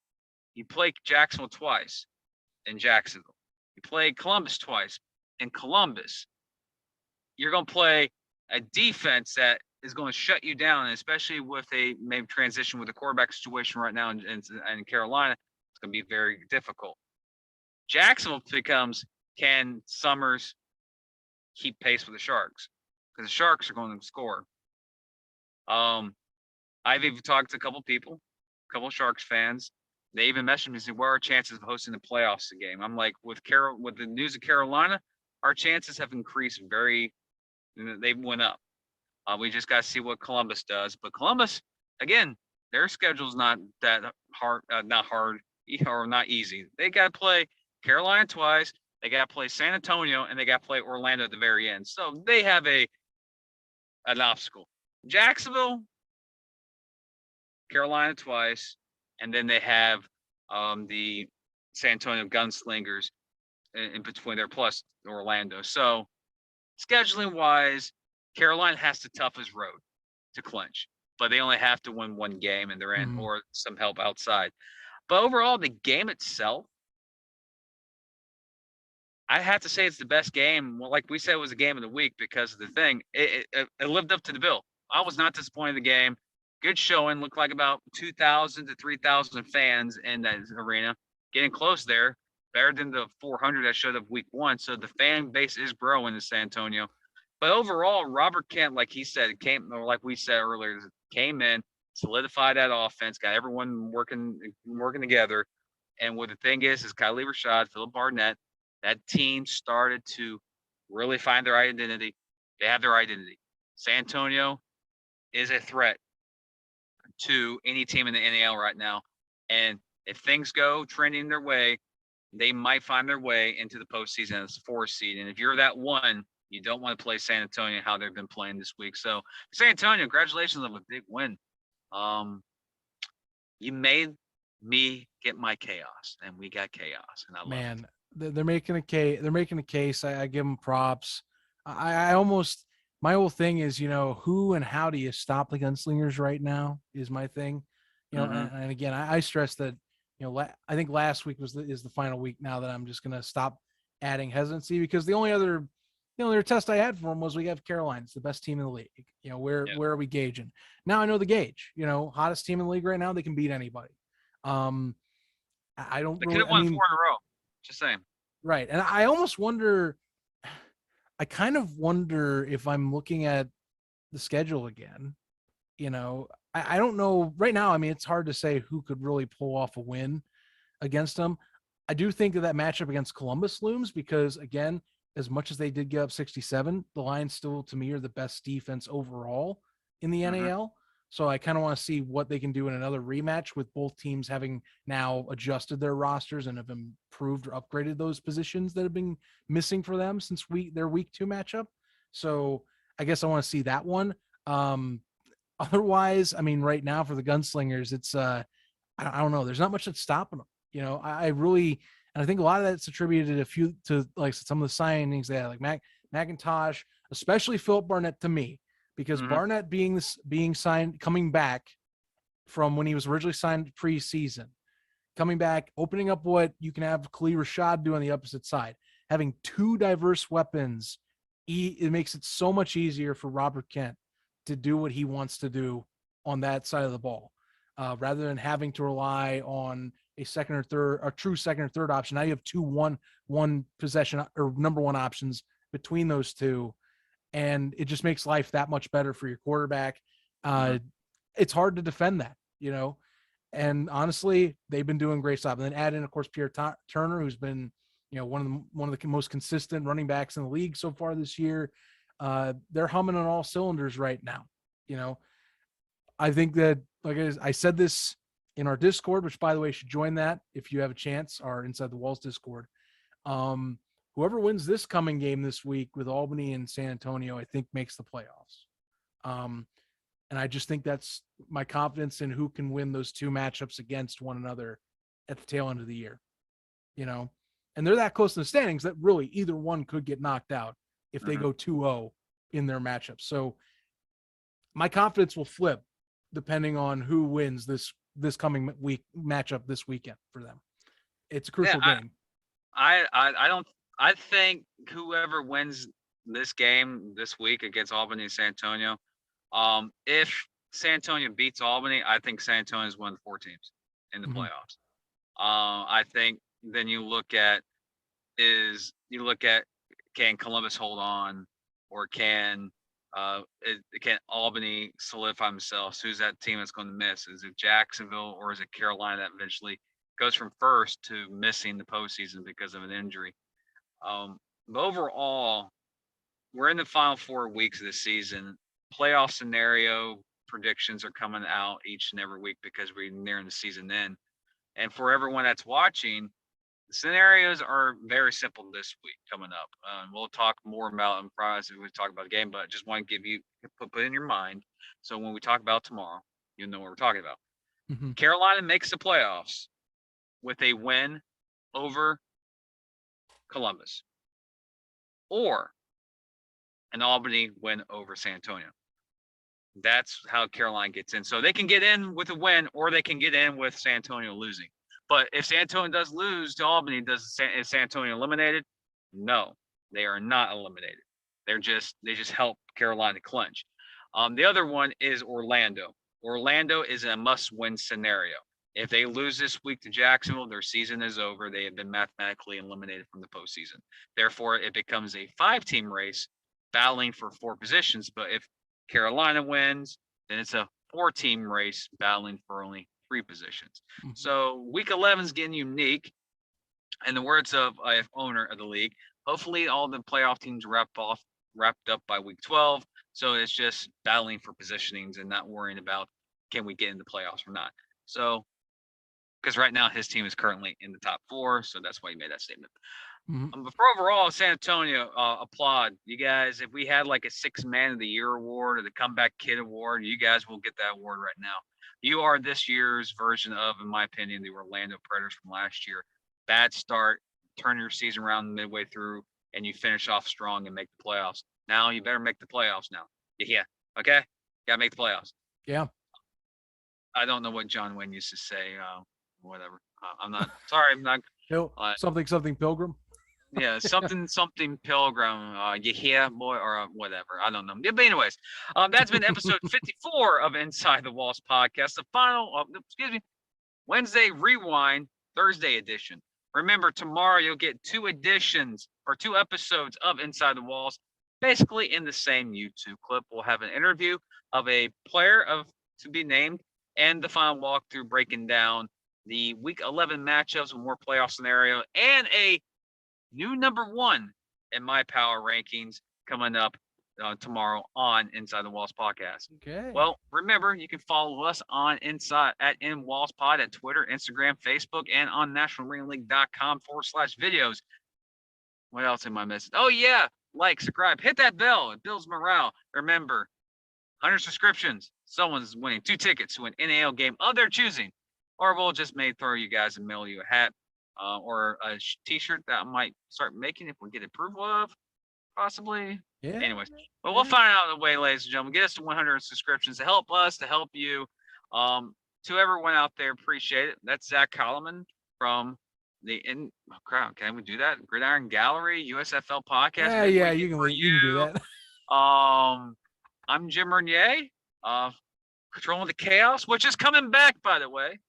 You play Jacksonville twice in Jacksonville. You play Columbus twice in Columbus. You're going to play a defense that is going to shut you down, and especially with a maybe transition with the quarterback situation right now in Carolina, it's going to be very difficult. Jacksonville becomes, can Summers keep pace with the Sharks? Because the Sharks are going to score. I've even talked to a couple people, a couple of Sharks fans. They even messaged me and said, what are our chances of hosting the playoffs game? I'm like, with the news of Carolina, our chances have increased they went up. We just got to see what Columbus does. But Columbus, again, their schedule's not that hard, or not easy. They got to play Carolina twice. They got to play San Antonio, and they got to play Orlando at the very end. So they have an obstacle. Jacksonville, Carolina twice, and then they have the San Antonio Gunslingers in between there, plus Orlando. So scheduling wise, Carolina has the toughest road to clinch, but they only have to win 1 game and they're in, or some help outside. But overall, the game itself, I have to say it's the best game. Well, like we said, it was a game of the week because of the thing. It lived up to the bill. I was not disappointed in the game. Good showing. Looked like about 2,000 to 3,000 fans in that arena. Getting close there. Better than the 400 that showed up week 1. So the fan base is growing in San Antonio. But overall, Robert Kent, like he said, like we said earlier, came in, solidified that offense, got everyone working together. And what the thing is Kylie Rashad, Philip Barnett, that team started to really find their identity. They have their identity. San Antonio is a threat to any team in the NAL right now. And if things go trending their way, they might find their way into the postseason as a 4th seed. And if you're that one, you don't want to play San Antonio how they've been playing this week. So San Antonio, congratulations on a big win. You made me get my chaos, and we got chaos. And I love it. They're making a case. They're making a case. I give them props. I almost, my whole thing is, who and how do you stop the gunslingers right now is my thing. And again, I stress that, I think last week is the final week now that I'm just going to stop adding hesitancy, because the only other, their test I had for them was we have Carolina. It's the best team in the league. Where are we gauging? Now I know the gauge, hottest team in the league right now. They can beat anybody. I don't They could have won 4 in a row. Just saying. Right. And I almost wonder, I kind of wonder if I'm looking at the schedule again. I don't know right now. I mean, it's hard to say who could really pull off a win against them. I do think that matchup against Columbus looms because, again, as much as they did give up 67, the Lions still, to me, are the best defense overall in the NAL. So I kind of want to see what they can do in another rematch with both teams having now adjusted their rosters and have improved or upgraded those positions that have been missing for them since their week 2 matchup. So I guess I want to see that one. Otherwise, I mean, right now for the Gunslingers, it's I don't know. There's not much that's stopping them. You know, I really, and I think a lot of that's attributed to like some of the signings they had, like McIntosh, especially Philip Barnett to me, because Barnett being signed, coming back from when he was originally signed preseason, coming back, opening up what you can have Khalil Rashad do on the opposite side, having 2 diverse weapons, it makes it so much easier for Robert Kent to do what he wants to do on that side of the ball, rather than having to rely on a true second or third option. Now you have 2 one possession or number 1 options between those 2, and it just makes life that much better for your quarterback. It's hard to defend that, you know, and honestly, they've been doing great stuff. And then add in, of course, Pierre Turner, who's been, you know, one of the most consistent running backs in the league so far this year. They're humming on all cylinders right now. You know, I think that, like I said this in our Discord, which by the way, should join that if you have a chance, our Inside the Walls Discord. Whoever wins this coming game this week with Albany and San Antonio, I think makes the playoffs. And I just think that's my confidence in who can win those 2 matchups against one another at the tail end of the year, you know, and they're that close in the standings that really either one could get knocked out if they go 2-0 in their matchups. So my confidence will flip depending on who wins this coming week matchup this weekend for them. It's a crucial game. I think whoever wins this game this week against Albany and San Antonio, if San Antonio beats Albany, I think San Antonio is one of the 4 teams in the playoffs. I think then you look at can Columbus hold on, or can Albany solidify themselves? Who's that team that's going to miss? Is it Jacksonville, or is it Carolina that eventually goes from first to missing the postseason because of an injury? But overall, we're in the final 4 weeks of the season. Playoff scenario predictions are coming out each and every week because we're nearing the season end. And for everyone that's watching, the scenarios are very simple this week coming up. We'll talk more about them probably as we talk about the game, but just want to give you put in your mind, so when we talk about tomorrow, you know what we're talking about. Carolina makes the playoffs with a win over Columbus, or an Albany win over San Antonio. That's how Carolina gets in. So they can get in with a win, or they can get in with San Antonio losing. But if San Antonio does lose to Albany, is San Antonio eliminated? No, they are not eliminated. They just help Carolina clinch. The other one is Orlando. Orlando is a must-win scenario. If they lose this week to Jacksonville, their season is over. They have been mathematically eliminated from the postseason. Therefore, it becomes a 5-team race battling for 4 positions. But if Carolina wins, then it's a 4-team race battling for only 3 positions. So week 11 is getting unique. In the words of a owner of the league, hopefully all the playoff teams wrapped up by week 12. So it's just battling for positionings and not worrying about can we get in the playoffs or not. So, because right now his team is currently in the top 4, so that's why he made that statement. But for overall, San Antonio, applaud you guys. If we had like a 6th Man of the Year award or the Comeback Kid award, you guys will get that award right now. You are this year's version of, in my opinion, the Orlando Predators from last year. Bad start, turn your season around midway through, and you finish off strong and make the playoffs. Now you better make the playoffs now. Yeah, okay? Gotta make the playoffs. Yeah. I don't know what John Wayne used to say. Whatever. I'm not sorry. I'm not. No, something Pilgrim. Yeah, something Pilgrim. You hear, boy, or whatever. I don't know. But anyways, that's been episode 54 of Inside the Walls podcast. The final, Wednesday Rewind, Thursday edition. Remember, tomorrow you'll get 2 editions or 2 episodes of Inside the Walls, basically in the same YouTube clip. We'll have an interview of a player to be named, and the final walkthrough breaking down the Week 11 matchups with more playoff scenario, and a new number 1 in my power rankings coming up tomorrow on Inside the Walls podcast. Okay. Well, remember, you can follow us on Inside at InWallsPod at Twitter, Instagram, Facebook, and on nationalmarineleague.com/videos. What else am I missing? Oh, yeah. Like, subscribe, hit that bell. It builds morale. Remember, 100 subscriptions. Someone's winning 2 tickets to an NAL game of their choosing. Or we'll just throw you guys and mail you a hat or a t-shirt that I might start making if we get approval of, possibly. Yeah. Anyways, but we'll find out the way, ladies and gentlemen. Get us to 100 subscriptions to help us, to help you. To everyone out there, appreciate it. That's Zach Koloman from the can we do that? Gridiron Gallery, USFL podcast. Yeah, you can do that. I'm Jim Renier, controlling the chaos, which is coming back, by the way.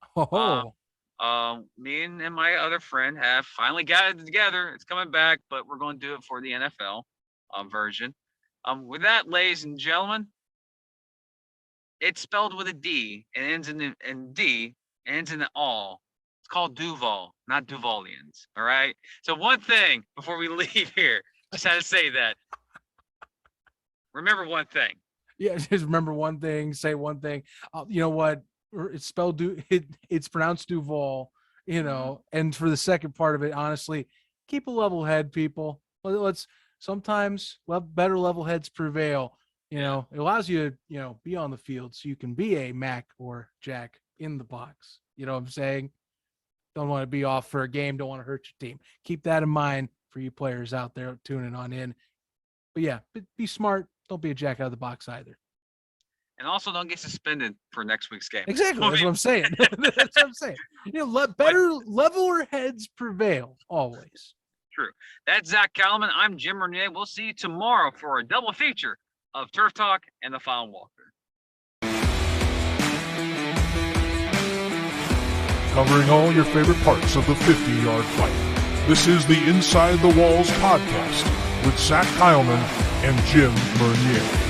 Me and my other friend have finally got it together. It's coming back, but we're going to do it for the NFL version. With that, ladies and gentlemen, it's spelled with a D and ends in D and ends in an all. It's called Duval, not Duvalians. All right. So one thing before we leave here, just had to say that. Remember one thing. Yeah, just remember one thing. Say one thing. You know what? It's spelled it's pronounced Duval. You know, and for the second part of it, honestly, keep a level head, people. Let's sometimes better level heads prevail. You know, it allows you to, be on the field so you can be a Mac or Jack in the box. You know what I'm saying? Don't want to be off for a game. Don't want to hurt your team. Keep that in mind for you players out there tuning on in. But yeah, be smart. Don't be a Jack out of the box either. And also don't get suspended for next week's game. Exactly. That's what I'm saying. That's what I'm saying. Let better leveler heads prevail always. True. That's Zach Kallman. I'm Jim Renier. We'll see you tomorrow for a double feature of Turf Talk and the Final Walker. Covering all your favorite parts of the 50-yard fight. This is the Inside the Walls podcast with Zach Kylman and Jim Bernier.